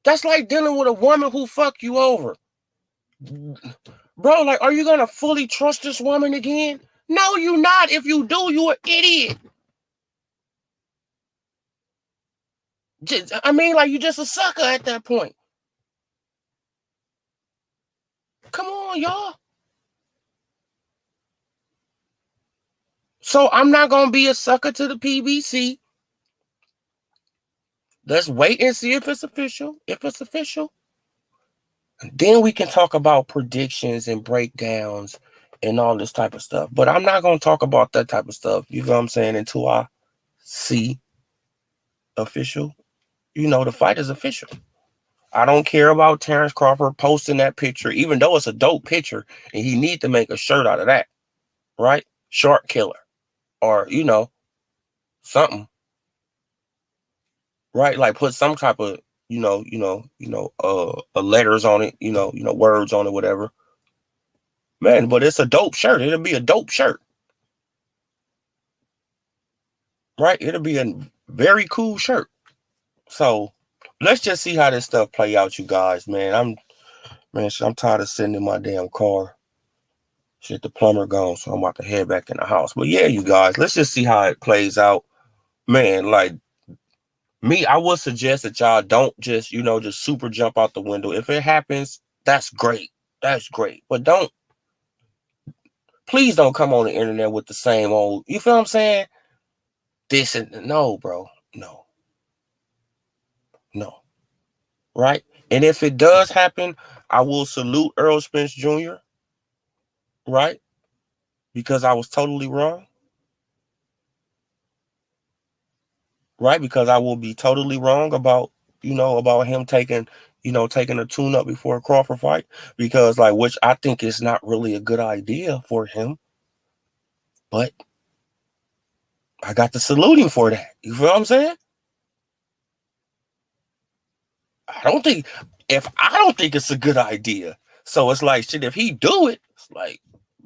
That's like dealing with a woman who fucked you over. Bro, like, are you going to fully trust this woman again? No, you're not. If you do, you're an idiot. I mean, like, you're just a sucker at that point. Come on, y'all. So I'm not going to be a sucker to the PBC. Let's wait and see if it's official. If it's official, then we can talk about predictions and breakdowns and all this type of stuff. But I'm not going to talk about that type of stuff, you know what I'm saying, until I see official. The fight is official. I don't care about Terrence Crawford posting that picture, even though it's a dope picture, and he need to make a shirt out of that, right? Shark Killer, or something, right? Like put some type of letters on it, words on it, whatever. Man, but it's a dope shirt. It'll be a dope shirt, right? It'll be a very cool shirt. So let's just see how this stuff play out, you guys, man. I'm tired of sitting in my damn car. Shit, the plumber gone, so I'm about to head back in the house. But yeah, you guys, let's just see how it plays out. Man, like me, I would suggest that y'all don't just super jump out the window. If it happens, that's great. That's great. But please don't come on the internet with the same old, you feel what I'm saying? This and no, bro. No. Right? And if it does happen, I will salute Earl Spence Jr., right? Because I was totally wrong. Right? Because I will be totally wrong about him taking a tune-up before a Crawford fight. Because, which I think is not really a good idea for him. But I got to salute him for that. You feel what I'm saying? I don't think it's a good idea. So it's like, shit, if he do it, it's like,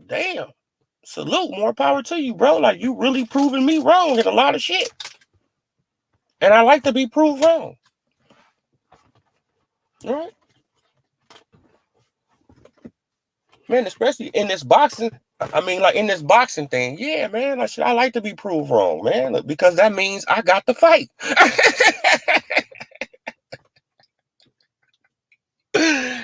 damn, salute, more power to you, bro. Like, you really proving me wrong in a lot of shit. And I like to be proved wrong. All right? Man, especially in this boxing, in this boxing thing, yeah, man, I like to be proved wrong, man, because that means I got the fight.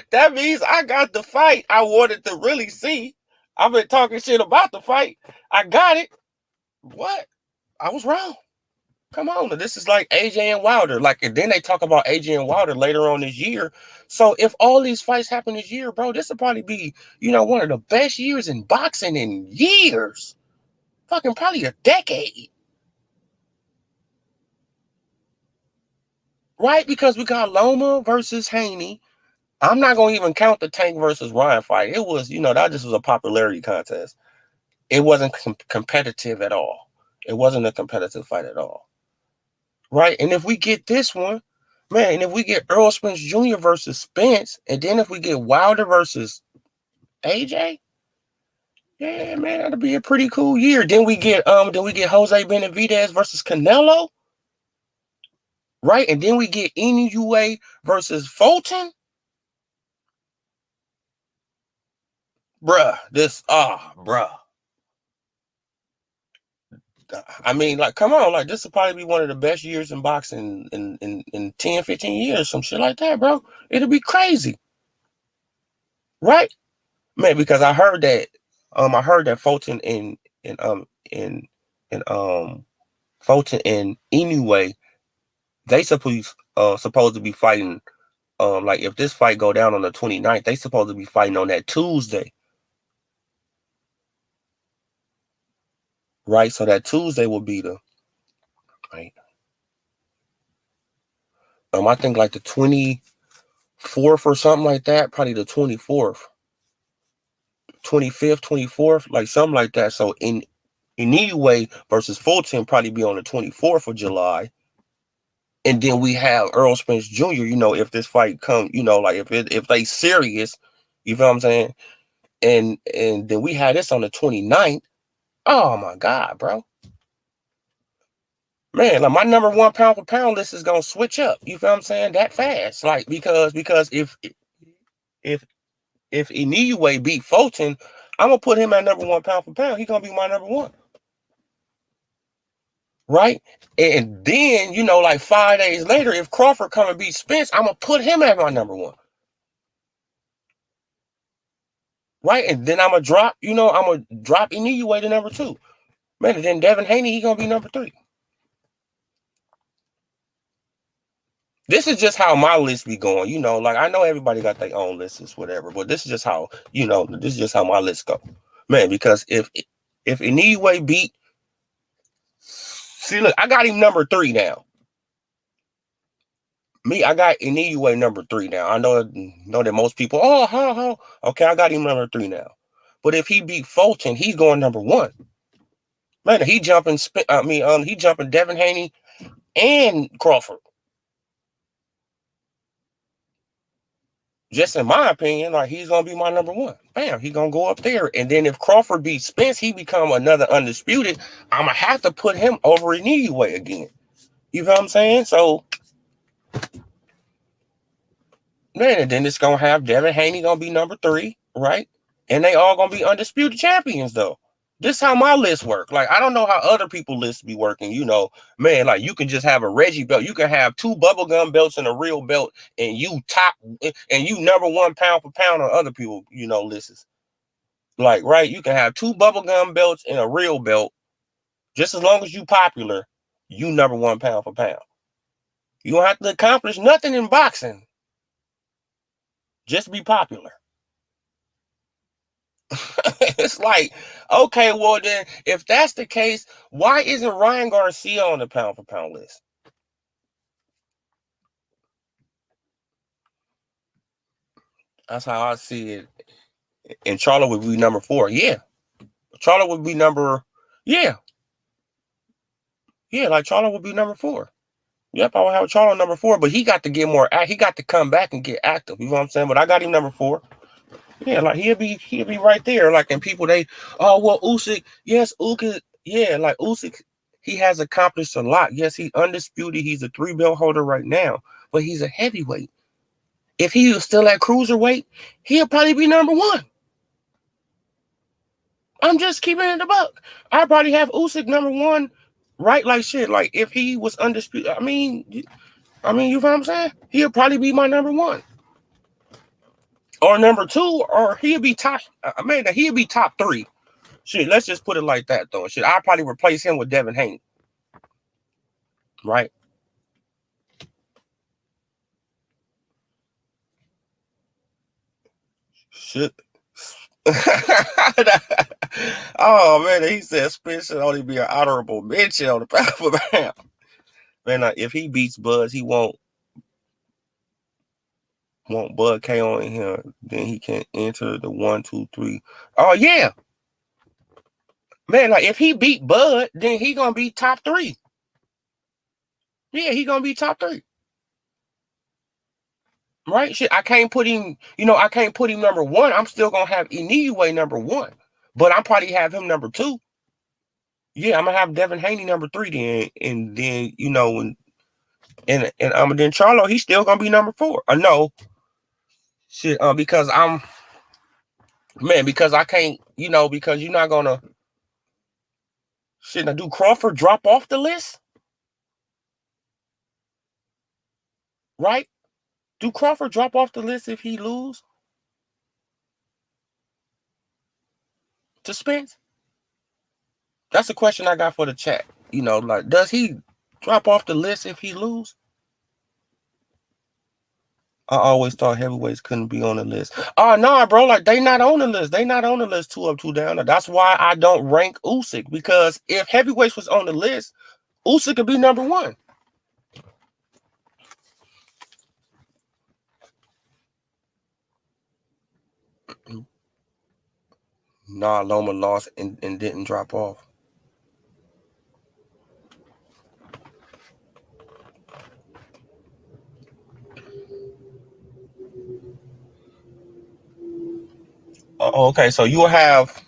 That means I got the fight I wanted to really see. I've been talking shit about the fight. I got it. What? I was wrong. Come on. This is like AJ and Wilder. And then they talk about AJ and Wilder later on this year. So if all these fights happen this year, bro, this will probably be, one of the best years in boxing in years. Fucking probably a decade. Right? Because we got Loma versus Haney. I'm not going to even count the Tank versus Ryan fight. It was, that just was a popularity contest. It wasn't competitive at all. It wasn't a competitive fight at all. Right? And if we get this one, man, and if we get Earl Spence Jr. versus Spence, and then if we get Wilder versus AJ, yeah, man, that'll be a pretty cool year. Then we get Jose Benavidez versus Canelo. right? And then we get Inoue versus Fulton. Bruh, bruh. I mean, like, come on, like, this will probably be one of the best years in boxing in 10, 15 years, some shit like that, bro. It'll be crazy. Right? Man, because I heard that Fulton and Fulton and Inoue, they supposed to be fighting. Like if this fight go down on the 29th, they supposed to be fighting on that Tuesday. Right? So that Tuesday will be the right. I think like the 24th or something like that, probably the 24th. 25th, 24th, like something like that. So in Inoue versus Fulton probably be on the 24th of July. And then we have Earl Spence Jr., if this fight come, like if they serious, you feel what I'm saying? And then we had this on the 29th. Oh my God, bro. Man, like my number one pound for pound list is gonna switch up. You feel what I'm saying? That fast. Like because if Inoue beat Fulton, I'm gonna put him at number one pound for pound. He's gonna be my number one. Right? And then, like 5 days later, if Crawford come and beat Spence, I'm gonna put him at my number one. Right? And then I'm gonna drop Inoue to number two. Man, and then Devin Haney, he gonna be number three. This is just how my list be going, like I know everybody got their own lists, whatever, but this is just how, this is just how my list go. Man, because if Inoue beat, see, look, I got him number three now. I got Inoue number three now. I know that most people, okay, I got him number three now. But if he beat Fulton, he's going number one. Man, he jumping Devin Haney and Crawford. Just in my opinion, like he's gonna be my number one. Bam, he's gonna go up there. And then if Crawford beats Spence, he become another undisputed. I'm gonna have to put him over Inoue again. You know what I'm saying? So, man, and then it's gonna have Devin Haney gonna be number three, right? And they all gonna be undisputed champions, though. This is how my list work. Like, I don't know how other people's lists be working. Man, like you can just have a Reggie belt. You can have two bubblegum belts and a real belt, and you number one pound for pound on other people, lists. Like, right, you can have two bubblegum belts and a real belt. Just as long as you popular, you number one pound for pound. You don't have to accomplish nothing in boxing. Just be popular. It's like, okay, well then, if that's the case, why isn't Ryan Garcia on the pound for pound list? That's how I see it. And Charlo would be number 4. Yeah. Charlo would be number, yeah. Yeah, like Charlo would be number 4. Yep, I would have Charlo number 4, but he got to get more, he got to come back and get active. You know what I'm saying? But I got him number 4. Yeah, like he'll be right there. Like, and people Usyk, yes, Usyk, yeah, like Usyk, he has accomplished a lot. Yes, he's undisputed. He's a 3 belt holder right now, but he's a heavyweight. If he was still at cruiserweight, he'll probably be number 1. I'm just keeping it a buck. I'd probably have Usyk number 1, right? Like shit. Like if he was undisputed, I mean, you know what I'm saying? He'll probably be my number 1. Or number 2, or he'll be top. He'll be top 3. Shit, let's just put it like that, though. Shit, I'll probably replace him with Devin Haney. Right? Shit. Oh, man, he said Spence should only be an honorable mention on the pound for pound. Man, if he beats Buzz, he won't Bud KO in here. Then he can enter the 1, 2, 3. Oh, yeah. Man, like if he beat Bud, then he gonna be top 3. Yeah, he gonna be top 3. Right? Shit, I can't put him, I can't put him number 1. I'm still gonna have Inoue number 1. But I'm probably have him number 2. Yeah, I'm gonna have Devin Haney number 3 then. And then, And then Charlo, he's still gonna be number 4. No, shit. Because because I can't, because you're not gonna. Shit, now do Crawford drop off the list? Right? Do Crawford drop off the list if he lose to Spence? That's a question I got for the chat. Like, does he drop off the list if he lose? I always thought heavyweights couldn't be on the list. Oh, no, bro. Like, they not on the list. They not on the list 2 up, 2 down. That's why I don't rank Usyk. Because if heavyweights was on the list, Usyk could be number 1. Nah, Loma lost and didn't drop off. Oh, okay. So you will have.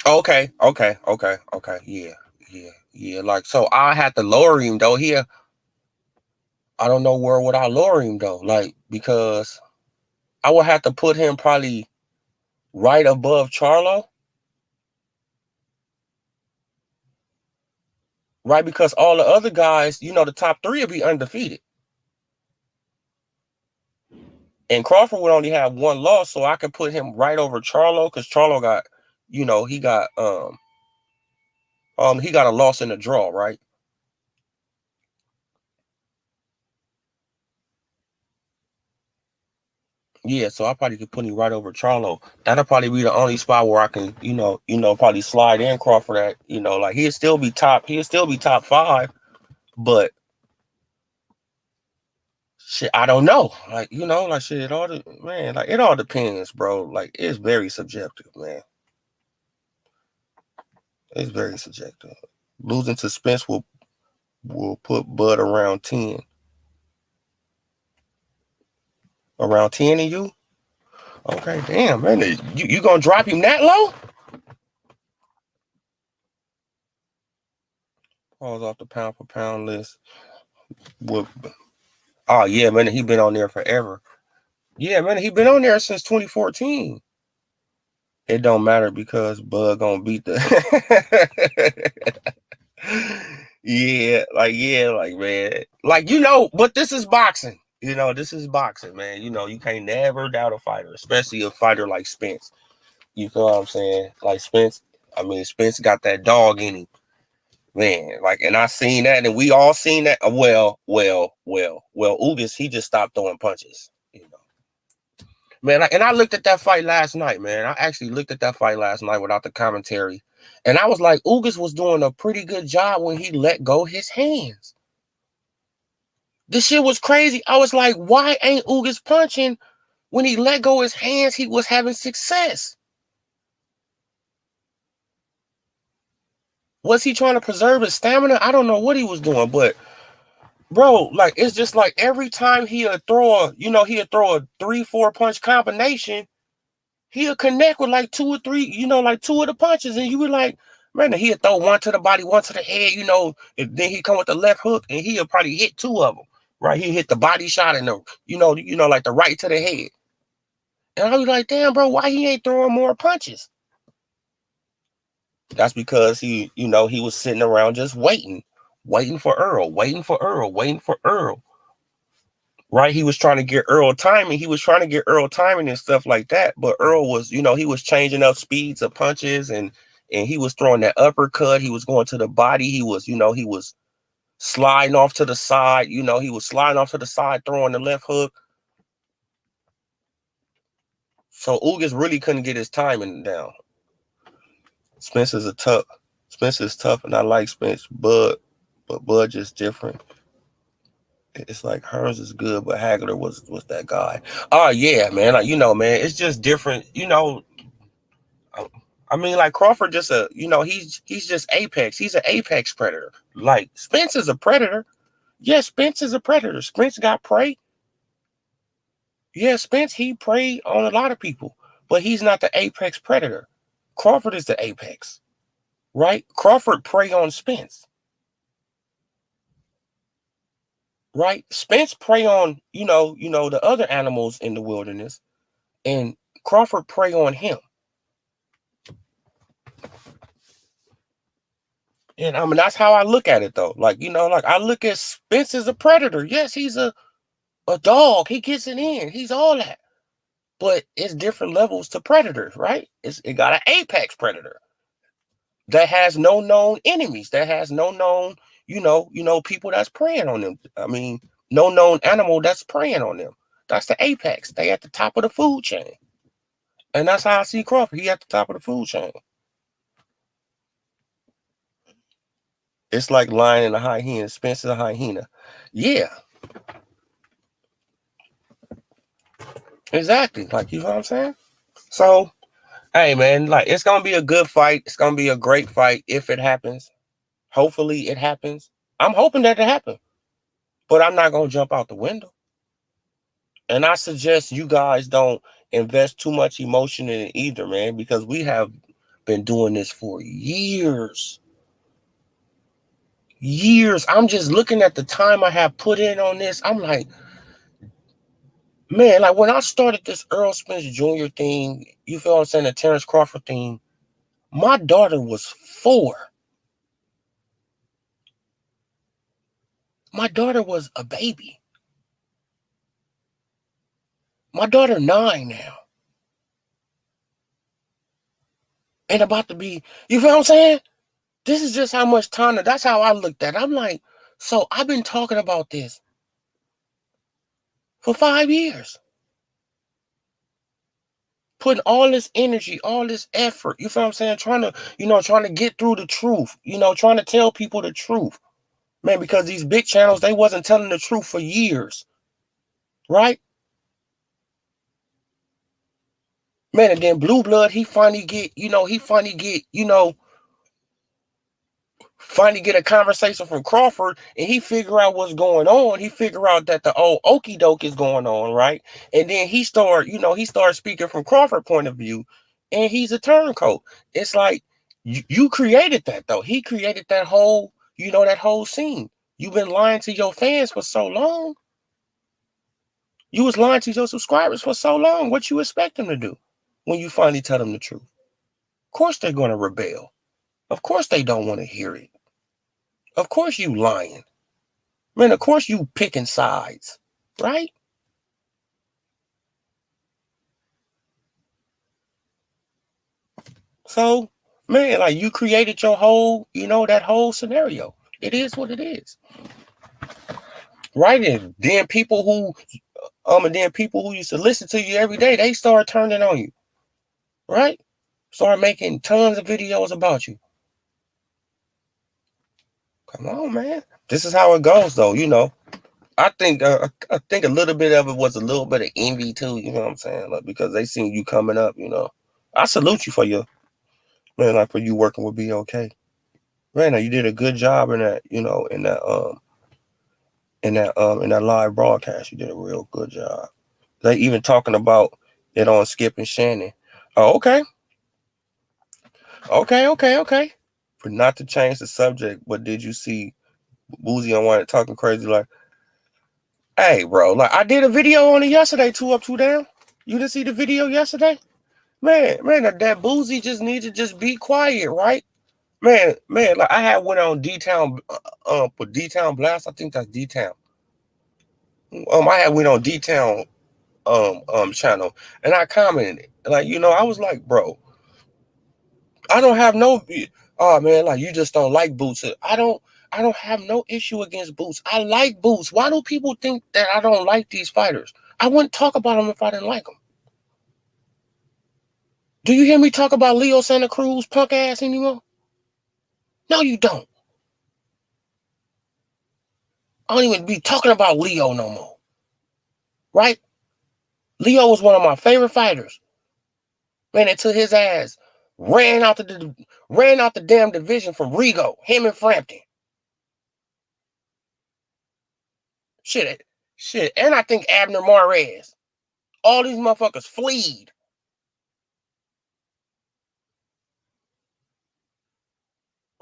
Okay. Yeah. Like, so I had to lower him though. Here, I don't know where would I lower him though. Like, because I would have to put him probably right above Charlo. Right, because all the other guys, the top 3 will be undefeated. And Crawford would only have 1 loss, so I could put him right over Charlo, because Charlo got, he got he got a loss in the draw, right? Yeah, so I probably could put him right over Charlo. That'll probably be the only spot where I can, probably slide in Crawford at, like he'll still be top 5, but shit, I don't know. Like, like shit, it all depends, bro. Like, it's very subjective, man. It's very subjective. Losing to Spence will put Bud around 10. Around 10 in you? Okay, damn, man. You gonna drop him that low? Pause off the pound for pound list. Oh yeah, man, he been on there forever. Yeah, man, he been on there since 2014. It don't matter because Bud gonna beat the like man. Like, but this is boxing. This is boxing, man. You can't never doubt a fighter, especially a fighter like Spence. You feel what I'm saying? Like Spence got that dog in him. Man, like, and I seen that, and we all seen that. Well, Ugas, he just stopped throwing punches. Man, and I looked at that fight last night, man. I actually looked at that fight last night without the commentary. And I was like, Ugas was doing a pretty good job when he let go his hands. This shit was crazy. I was like, why ain't Ugas punching? When he let go his hands, he was having success. Was he trying to preserve his stamina? I don't know what he was doing, but bro, like, it's just like every time he'll throw a 3-4 punch combination, he'll connect with like 2 or 3, like 2 of the punches, and you be like, man, he'll throw 1 to the body, 1 to the head, and then he come with the left hook, and he'll probably hit 2 of them, right? He hit the body shot and the, like the right to the head, and I was like, damn, bro, why he ain't throwing more punches? That's because he was sitting around just waiting for Earl, right? He was trying to get Earl timing. And stuff like that. But Earl was, he was changing up speeds of punches, and he was throwing that uppercut. He was going to the body. He was, he was sliding off to the side. Throwing the left hook. So Ugas really couldn't get his timing down. Spence is tough, and I like Spence, but Bud just different. It's like Hearns is good, but Hagler was that guy. Oh yeah, man. Like, man, it's just different. I mean, like Crawford just he's just apex. He's an apex predator. Like Spence is a predator. Yes, Spence is a predator. Spence got prey. Yeah, Spence, he preyed on a lot of people, but he's not the apex predator. Crawford is the apex, right? Crawford prey on Spence. right? Spence prey on, the other animals in the wilderness, and Crawford prey on him. And I mean, that's how I look at it, though. Like, I look at Spence as a predator. Yes, he's a dog. He gets it in. He's all that. But it's different levels to predators, right? It got an apex predator that has no known enemies, that has no known, people that's preying on them. I mean, no known animal that's preying on them. That's the apex. They at the top of the food chain. And that's how I see Crawford. He at the top of the food chain. It's like lion and a hyena. Spence is a hyena. Yeah. Exactly. Like, you know what I'm saying? So, hey, man, like, it's going to be a good fight. It's going to be a great fight if it happens. Hopefully it happens. I'm hoping that it happens. But I'm not going to jump out the window. And I suggest you guys don't invest too much emotion in it either, man, because we have been doing this for years. Years. I'm just looking at the time I have put in on this. I'm like, man, like when I started this Earl Spence Jr. thing, you feel what I'm saying, the Terrence Crawford thing, my daughter was 4. My daughter was a baby. My daughter 9 now. And about to be, you feel what I'm saying? This is just how much time, that's how I looked at it. I'm like, so I've been talking about this for 5 years. Putting all this energy, all this effort, you feel what I'm saying? Trying to get through the truth, trying to tell people the truth. Man, because these big channels, they wasn't telling the truth for years. Right? Man, and then Blue Blood, he finally get a conversation from Crawford, and he figure out what's going on. He figure out that the old okie doke is going on, right? And then he start speaking from Crawford's point of view, and he's a turncoat. It's like you created that, though. He created that whole, that whole scene. You've been lying to your fans for so long. You was lying to your subscribers for so long. What you expect them to do when you finally tell them the truth? Of course they're going to rebel. Of course they don't want to hear it. Of course you lying. Man, of course you picking sides, right? So, man, like you created your whole, that whole scenario. It is what it is. Right? And then people who used to listen to you every day, they start turning on you. Right? Start making tons of videos about you. Come on, man. This is how it goes, though, I think a little bit of it was a little bit of envy too, you know what I'm saying? Like, because they seen you coming up, I salute you for for you working with BOK. Man, you did a good job in that, in that live broadcast. You did a real good job. They even talking about it on Skip and Shannon. Oh, okay. Okay. For not to change the subject, but did you see Boozy on one talking crazy like, hey, bro, like I did a video on it yesterday, 2 Up, 2 Down. You didn't see the video yesterday? Man, that Boozy just need to just be quiet, right? Man, like I had went on D-Town, for D-Town Blast. I think that's D-Town. I had went on D-Town, channel, and I commented, like, I was like, bro, I don't have no, oh man, like you just don't like Boots. I don't have no issue against Boots. I like Boots. Why do people think that I don't like these fighters? I wouldn't talk about them if I didn't like them. Do you hear me talk about Leo Santa Cruz punk ass anymore? No, you don't. I don't even be talking about Leo no more. Right? Leo was one of my favorite fighters. Man, it took his ass, ran out the damn division from Rigo, him and Frampton. Shit. And I think Abner Mares. All these motherfuckers fleed.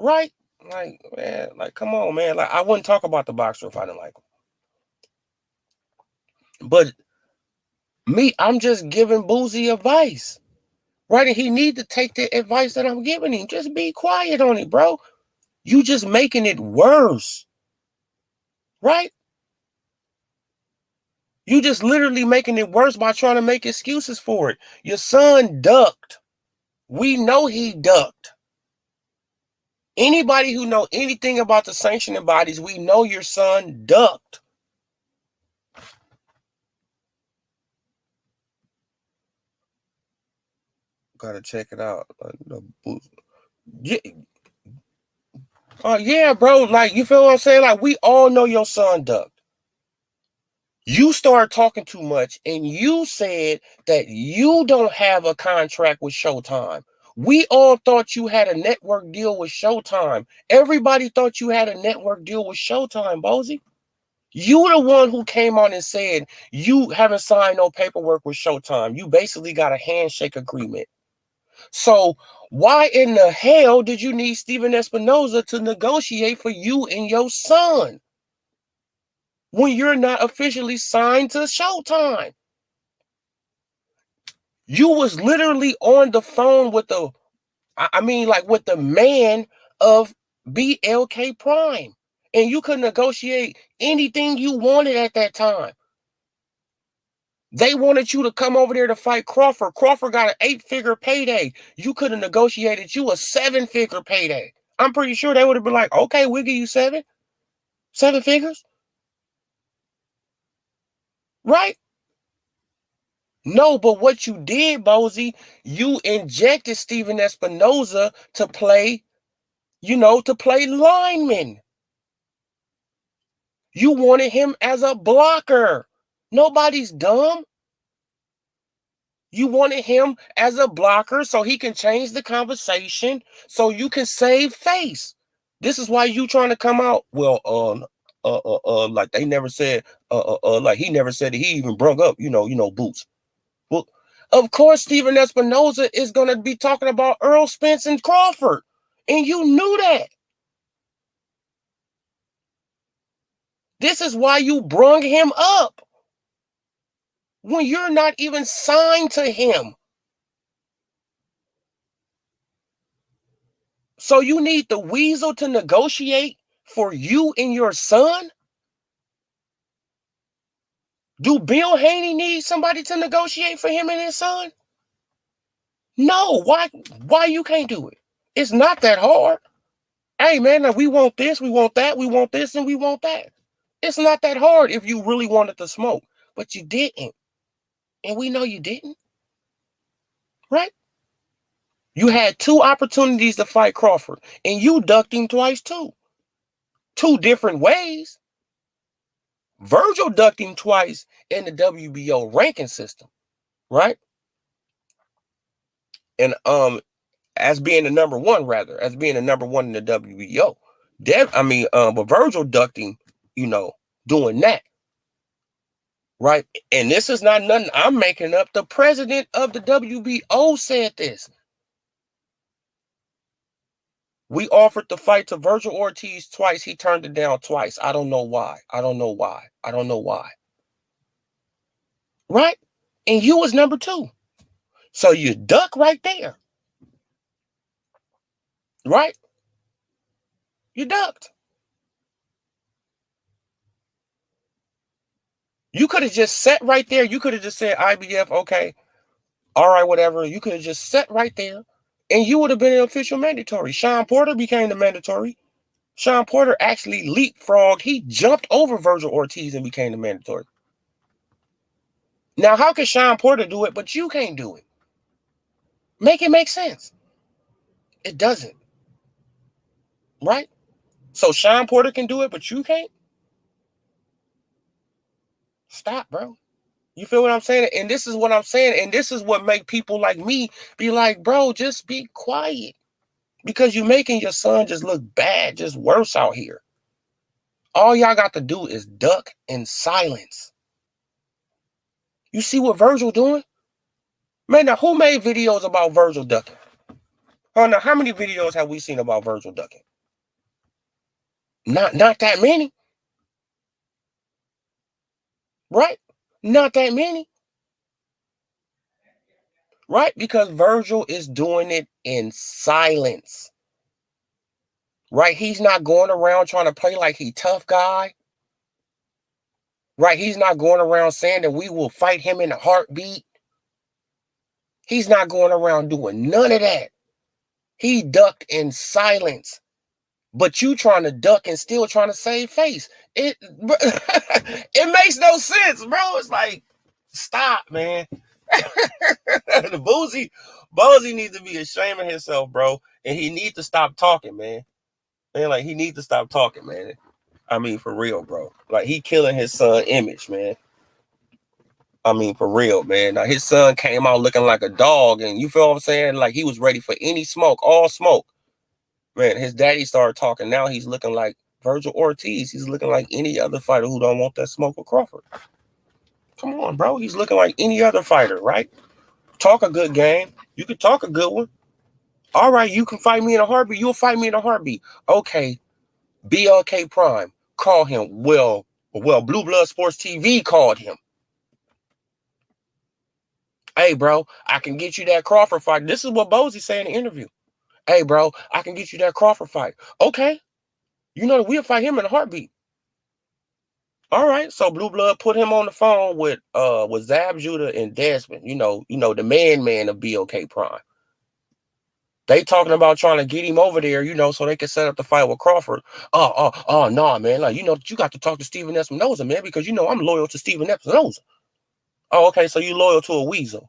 Right? Like, man, like, come on, man. Like, I wouldn't talk about the boxer if I didn't like him. But me, I'm just giving Boozy advice. Right? And he need to take the advice that I'm giving him. Just be quiet on it, bro. You just making it worse. Right? You just literally making it worse by trying to make excuses for it. Your son ducked. We know he ducked. Anybody who know anything about the sanctioning bodies, we know your son ducked. Gotta check it out. Yeah, bro. Like, you feel what I'm saying? Like, we all know your son ducked. You started talking too much, and you said that you don't have a contract with Showtime. We all thought you had a network deal with Showtime. Everybody thought you had a network deal with Showtime, Bozy. You the one who came on and said you haven't signed no paperwork with Showtime. You basically got a handshake agreement. So why in the hell did you need Steven Espinoza to negotiate for you and your son when you're not officially signed to Showtime? You was literally on the phone with with the man of BLK Prime. And you could negotiate anything you wanted at that time. They wanted you to come over there to fight Crawford. Crawford got an 8-figure payday. You could have negotiated you a 7-figure payday. I'm pretty sure they would have been like, okay, we'll give you 7 figures. Right? No, but what you did, Bozy, you injected Steven Espinoza to play lineman. You wanted him as a blocker. Nobody's dumb. You wanted him as a blocker so he can change the conversation so you can save face. This is why you trying to come out. Well, like they never said, like he never said that he even brung up, Boots. Well, of course, Steven Espinoza is going to be talking about Earl Spence and Crawford. And you knew that. This is why you brung him up when you're not even signed to him. So you need the weasel to negotiate for you and your son? Do Bill Haney need somebody to negotiate for him and his son? No. Why you can't do it? It's not that hard. Hey, man, we want this, we want that, we want this, and we want that. It's not that hard if you really wanted to smoke, but you didn't. And we know you didn't. Right? You had 2 opportunities to fight Crawford, and you ducked him twice too. 2 different ways. Virgil ducked him twice in the WBO ranking system, right? And as being the number one in the WBO. But Virgil ducked him, doing that, right? And this is not nothing I'm making up. The president of the WBO said this. We offered the fight to Virgil Ortiz twice. He turned it down twice. I don't know why. Right? And you was number 2. So you duck right there. Right? You ducked. You could have just sat right there. You could have just said, IBF, okay, all right, whatever. You could have just sat right there, and you would have been an official mandatory. Sean Porter became the mandatory. Sean Porter actually leapfrogged. He jumped over Virgil Ortiz and became the mandatory. Now, how can Sean Porter do it, but you can't do it? Make it make sense. It doesn't. Right? So Sean Porter can do it, but you can't? Stop, bro. You feel what I'm saying? And this is what I'm saying. And this is what make people like me be like, bro, just be quiet. Because you're making your son just look bad, just worse out here. All y'all got to do is duck in silence. You see what Virgil doing? Man, now who made videos about Virgil ducking? Now, how many videos have we seen about Virgil ducking? Not that many. Right? Not that many. Right? Because Virgil is doing it in silence. Right? He's not going around trying to play like he tough guy. Right? He's not going around saying that we will fight him in a heartbeat. He's not going around doing none of that. He ducked in silence. But you trying to duck and still trying to save face. It makes no sense, bro. It's like, stop, man. The Boozy needs to be ashamed of himself, bro. And he needs to stop talking, man. Man, like, he needs to stop talking, man. I mean, for real, bro. Like, he killing his son image, man. I mean, for real, man. Now, his son came out looking like a dog, and you feel what I'm saying? Like, he was ready for any smoke, all smoke. Man, his daddy started talking. Now he's looking like Virgil Ortiz. He's looking like any other fighter who don't want that smoke with Crawford. Come on, bro. He's looking like any other fighter, right? Talk a good game. You can talk a good one. All right, you can fight me in a heartbeat. You'll fight me in a heartbeat. Okay, BLK Prime, call him. Well, Blue Blood Sports TV called him. Hey, bro, I can get you that Crawford fight. This is what Bozy said in the interview. Hey, bro, I can get you that Crawford fight. Okay. You know that we'll fight him in a heartbeat. All right. So Blue Blood put him on the phone with Zab Judah and Desmond. You know, the man of BLK Prime. They talking about trying to get him over there, so they can set up the fight with Crawford. Oh, no, man. Like, you got to talk to Stephen Espinoza, man, because I'm loyal to Stephen Espinoza. Oh, okay. So you loyal to a weasel.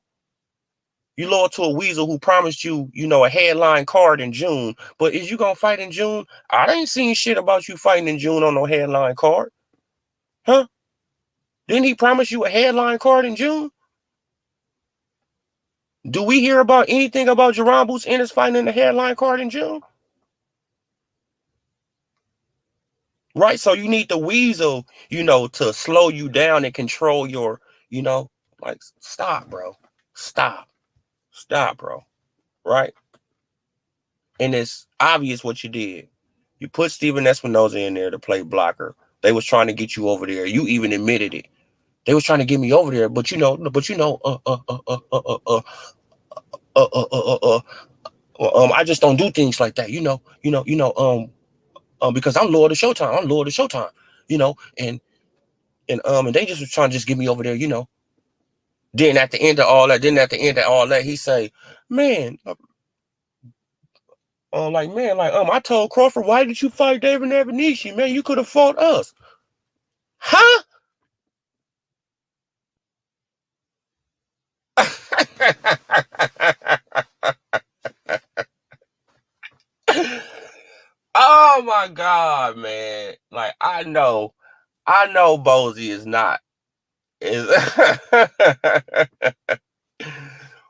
You loyal to a weasel who promised you, a headline card in June. But is you gonna fight in June? I ain't seen shit about you fighting in June on no headline card. Huh? Didn't he promise you a headline card in June? Do we hear about anything about Jerron Boots Ennis fighting in the headline card in June? Right, so you need the weasel, to slow you down and control your, like, stop, bro. Stop, bro. Right? And it's obvious what you did. You put Stephen Espinoza in there to play blocker. They was trying to get you over there. You even admitted it. They was trying to get me over there, but I just don't do things like that, because I'm loyal to Showtime. And they just was trying to just get me over there, Then at the end of all that, he say, man, I told Crawford, why did you fight David Navanishi, man? You could have fought us. Huh? Oh my God, man. Like, I know Bozy is not.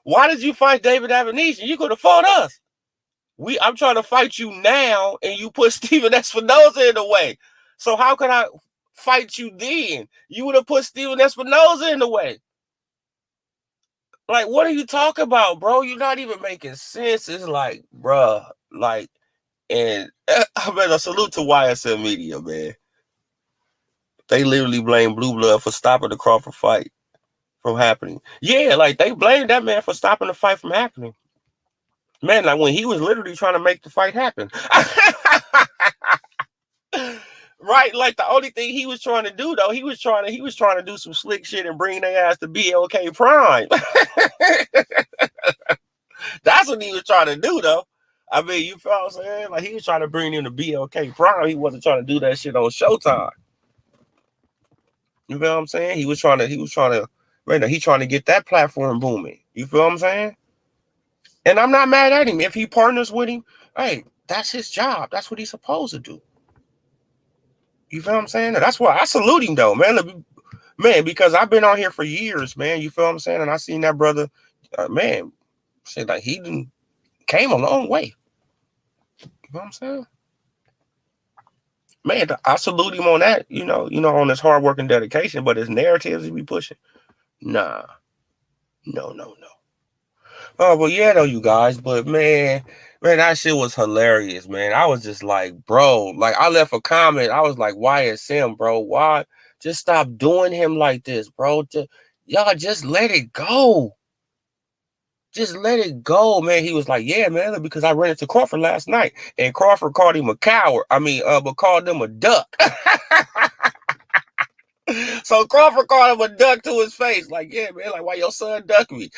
Why did you fight David Navanishi? You could have fought us. I'm trying to fight you now, and you put Stephen Espinoza in the way. So how could I fight you then? You would have put Stephen Espinoza in the way. Like, what are you talking about, bro? You're not even making sense. It's like, bruh, like, and I better salute to YSL Media, man. They literally blame Blue Blood for stopping the Crawford fight from happening. Yeah, like, they blamed that man for stopping the fight from happening. Man, like, when he was literally trying to make the fight happen. Right, like, the only thing he was trying to do, though, he was trying to do some slick shit and bring their ass to BLK Prime. That's what he was trying to do, though. I mean, you feel what I'm saying? Like, he was trying to bring him to BLK Prime. He wasn't trying to do that shit on Showtime. You feel what I'm saying? He trying to get that platform booming. You feel what I'm saying? And I'm not mad at him. If he partners with him, hey, that's his job. That's what he's supposed to do. You feel what I'm saying? That's why I salute him, though, man. Man, because I've been on here for years, man. You feel what I'm saying? And I seen that brother, man, shit, like, he came a long way. You know what I'm saying? Man, I salute him on that, on his hard work and dedication, but his narratives he be pushing. Nah. No. Oh, well, yeah, though, you guys, but man, that shit was hilarious, man. I was just like, bro, like, I left a comment. I was like, YSM, bro, why? Just stop doing him like this, bro. Y'all just let it go. Just let it go, man. He was like, yeah, man, because I ran into Crawford last night, and Crawford called him a coward. But called him a duck. So Crawford called him a duck to his face. Like, yeah, man, like, why your son duck me?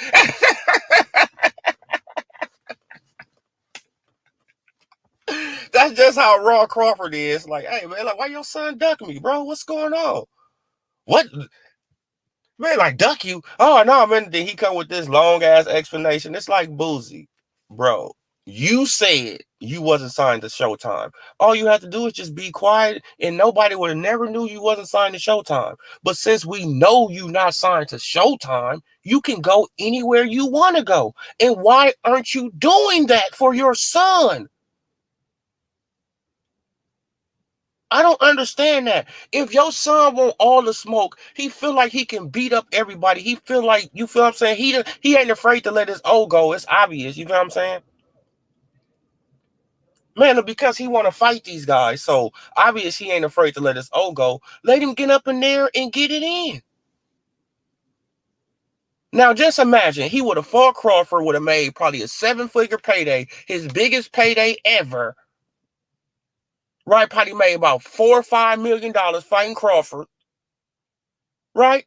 That's just how raw Crawford is. Like, hey, man, like, why your son duck me, bro? What's going on? What? Man, like, duck you? Oh, no, man. Then he come with this long-ass explanation. It's like, Boozy, bro, you said you wasn't signed to Showtime. All you have to do is just be quiet, and nobody would have never knew you wasn't signed to Showtime. But since we know you not signed to Showtime, you can go anywhere you want to go. And why aren't you doing that for your son? I don't understand that. If your son want all the smoke, he feel like he can beat up everybody. He feel like, you feel what I'm saying? He ain't afraid to let his O go. It's obvious. You feel what I'm saying? Man, because he want to fight these guys. So obvious he ain't afraid to let his O go. Let him get up in there and get it in. Now, just imagine he would have fought Crawford, would have made probably a 7-figure payday, his biggest payday ever. Right? Probably made about $4 or $5 million fighting Crawford. Right?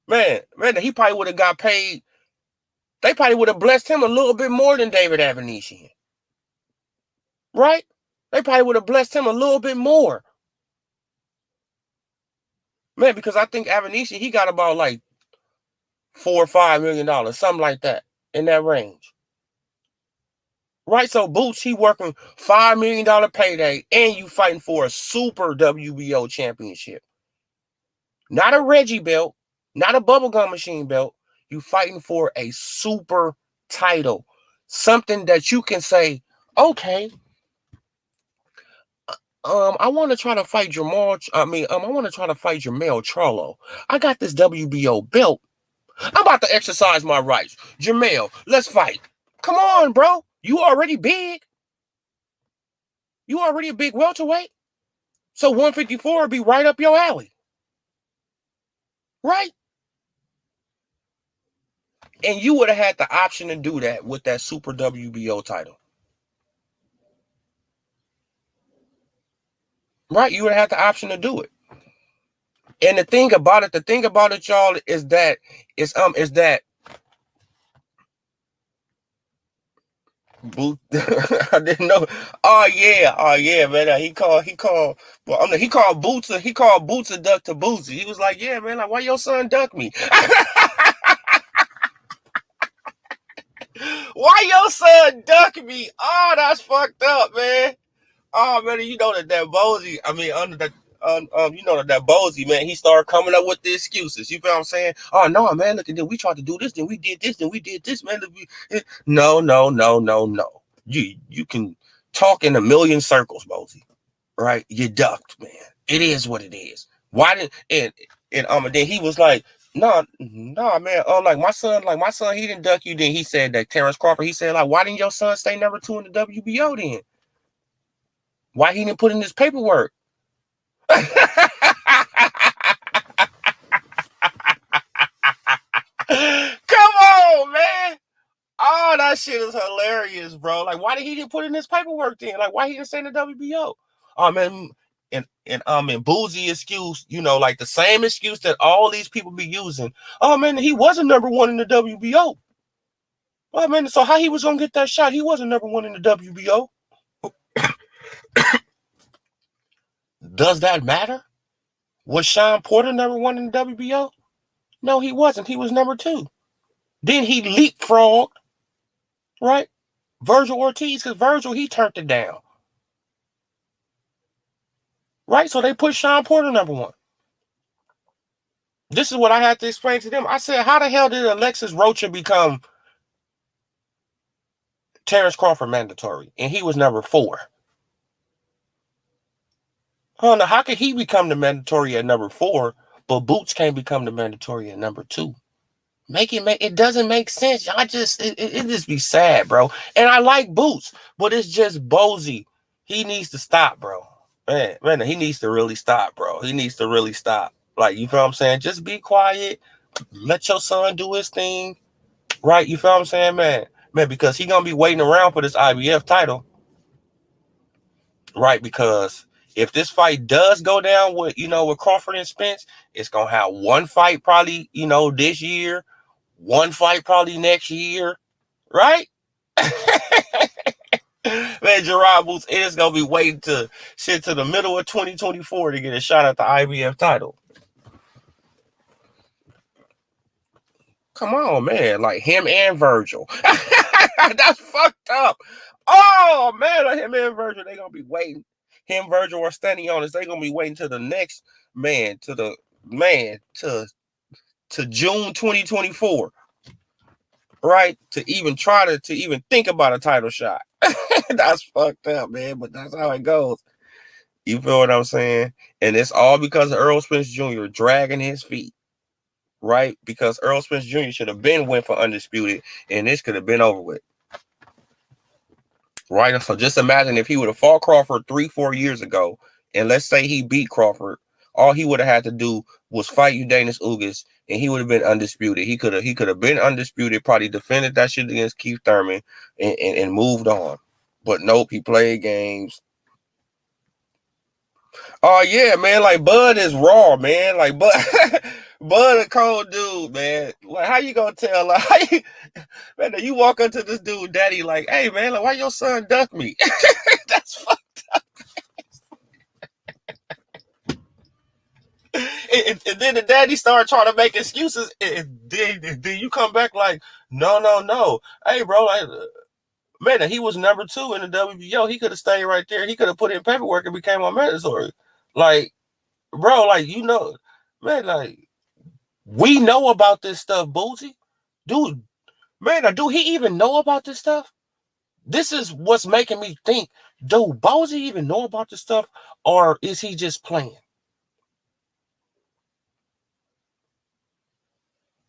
Man, he probably would have got paid. They probably would have blessed him a little bit more than David Avanesian. Right? They probably would have blessed him a little bit more. Man, because I think Avanesian, he got about like $4 or $5 million, something like that, in that range. Right? So Boots, he working $5 million payday, and you fighting for a super WBO championship. Not a Reggie belt, not a bubblegum machine belt. You fighting for a super title. Something that you can say, okay, I want to try to fight I want to try to fight Jermell Charlo. I got this WBO belt. I'm about to exercise my rights. Jermell, let's fight. Come on, bro. You already big. You already a big welterweight. So 154 would be right up your alley. Right? And you would have had the option to do that with that Super WBO title. Right? You would have had the option to do it. And the thing about it, y'all, is that Boot. I didn't know. Oh yeah, man. He called Boots a duck to Bootsy. He was like, yeah, man, like, why your son duck me? Why your son duck me? Oh, that's fucked up, man. Oh man, you know that Bozy, you know that Bozy, man, he started coming up with the excuses. You feel what I'm saying? Oh no, man, look at this. We tried to do this, then we did this, man. No. You can talk in a million circles, Bozy. Right? You ducked, man. It is what it is. Why didn't and then he was like, no, man. Like my son, he didn't duck you. Then he said that Terrence Crawford, he said, like, why didn't your son stay number 2 in the WBO then? Why he didn't put in his paperwork? Come on, man. Oh, that shit is hilarious, bro. Like, why did he didn't put in his paperwork then? Like, why he didn't stay in the WBO? Oh man, and Boozy excuse, you know, like the same excuse that all these people be using. Oh man, he wasn't number 1 in the WBO. Oh man, so how he was gonna get that shot? He wasn't number 1 in the WBO. Does that matter? Was Sean Porter number 1 in the WBO? No, he wasn't. He was number 2. Then he leapfrogged, right? Virgil Ortiz, because Virgil, he turned it down. Right? So they put Sean Porter number 1. This is what I had to explain to them. I said, how the hell did Alexis Rocha become Terrence Crawford mandatory? And he was number 4. Oh, now how could he become the mandatory at number 4, but Boots can't become the mandatory at number 2? It doesn't make sense. Y'all just it just be sad, bro. And I like Boots, but it's just Bozy. He needs to stop, bro. Man, he needs to really stop, bro. He needs to really stop. Like, you feel what I'm saying? Just be quiet. Let your son do his thing. Right? You feel what I'm saying, man? Man, because he gonna be waiting around for this IBF title. Right? Because if this fight does go down with, with Crawford and Spence, it's gonna have one fight probably, this year, one fight probably next year. Right? Man, Gerard Boots is gonna be waiting to the middle of 2024 to get a shot at the IBF title. Come on, man. Like him and Virgil. That's fucked up. Oh man, like him and Virgil, they gonna be waiting. Him, Virgil, or Stanionis, they gonna be waiting to the next to June 2024. Right? To even try to even think about a title shot. That's fucked up, man. But that's how it goes. You feel what I'm saying? And it's all because of Earl Spence Jr. dragging his feet. Right? Because Earl Spence Jr. should have went for undisputed, and this could have been over with. Right? So just imagine if he would have fought Crawford 3-4 years ago, and let's say he beat Crawford, all he would have had to do was fight Eudanis Ugas, and he would have been undisputed. He could have been undisputed, probably defended that shit against Keith Thurman, and moved on. But nope, he played games. Oh yeah, man, like Bud is raw, man. Like Bud a cold dude, man. Like how you gonna tell? Like man, you walk up to this dude, daddy, like, hey man, like why your son duck me? That's fucked up. And then the daddy started trying to make excuses, and then you come back like, no. Hey bro, like man, he was number 2 in the WBO. He could have stayed right there. He could have put in paperwork and became a mandatory. Like, bro, like, man, like, we know about this stuff, Boozy. Dude, man, do he even know about this stuff? This is what's making me think, dude, Boozy even know about this stuff, or is he just playing?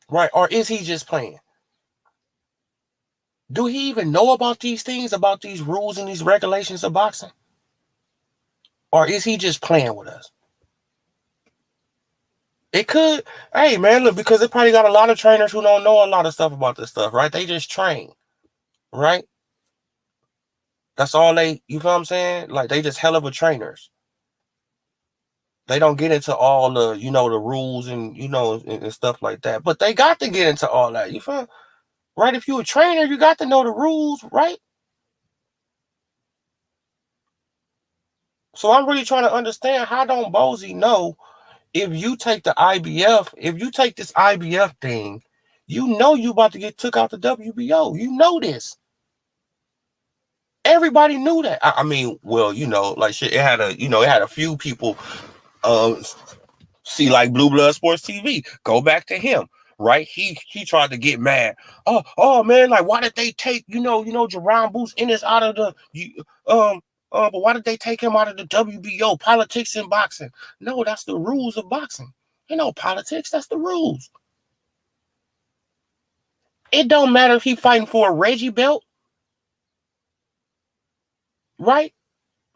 Right, or is he just playing? Do he even know about these things, about these rules and these regulations of boxing? Or is he just playing with us? It could, hey man, look, because they probably got a lot of trainers who don't know a lot of stuff about this stuff, right? They just train, right? That's all you feel what I'm saying? Like they just hell of a trainers. They don't get into all the, the rules and, and stuff like that. But they got to get into all that. You feel, right? If you're a trainer, you got to know the rules, right? So I'm really trying to understand, how don't Boozy know if you take the IBF, if you take this IBF thing, you about to get took out the WBO. You know this. Everybody knew that. I mean, well, like shit, it had a few people see like Blue Blood Sports TV. Go back to him, right? He tried to get mad. Oh man, like why did they take, Jerron Boots Ennis out of the but why did they take him out of the WBO? Politics in boxing. No, that's the rules of boxing. Politics, that's the rules. It don't matter if he fighting for a Reggie belt, right?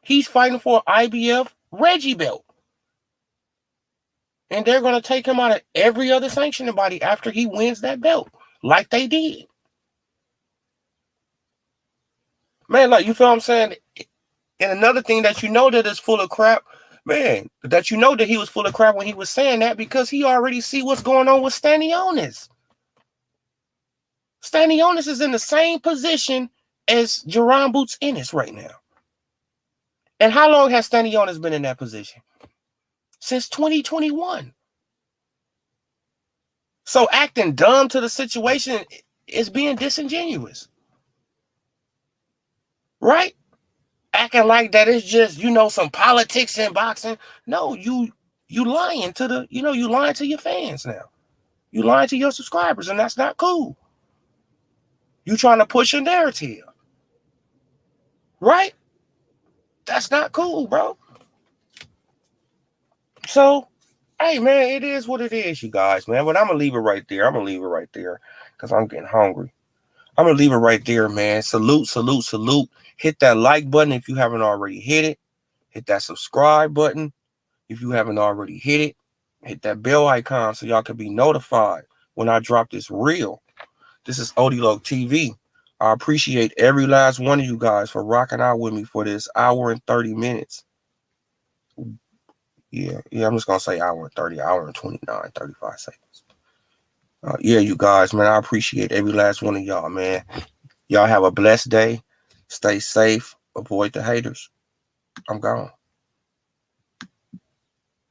He's fighting for an IBF Reggie belt. And they're going to take him out of every other sanctioning body after he wins that belt, like they did. Man, like, you feel what I'm saying? And another thing that that is full of crap, man, that that he was full of crap when he was saying that, because he already see what's going on with Stanionis. Stanionis is in the same position as Jerron Boots Ennis right now. And how long has Stanionis been in that position? Since 2021. So acting dumb to the situation is being disingenuous. Right? Acting like that is just, some politics in boxing. No, you lying to you lying to your fans now. You lying to your subscribers, and that's not cool. You trying to push a narrative. Right? That's not cool, bro. So, hey, man, it is what it is, you guys, man. But I'm going to leave it right there. Because I'm getting hungry. I'm going to leave it right there, man. Salute. Hit that like button if you haven't already hit it. Hit that subscribe button if you haven't already hit it. Hit that bell icon so y'all can be notified when I drop this reel. This is Odilo TV. I appreciate every last one of you guys for rocking out with me for this hour and 30 minutes. Yeah, I'm just going to say hour and 30, hour and 29, 35 seconds. Yeah, you guys, man, I appreciate every last one of y'all, man. Y'all have a blessed day. Stay safe. Avoid the haters. I'm gone.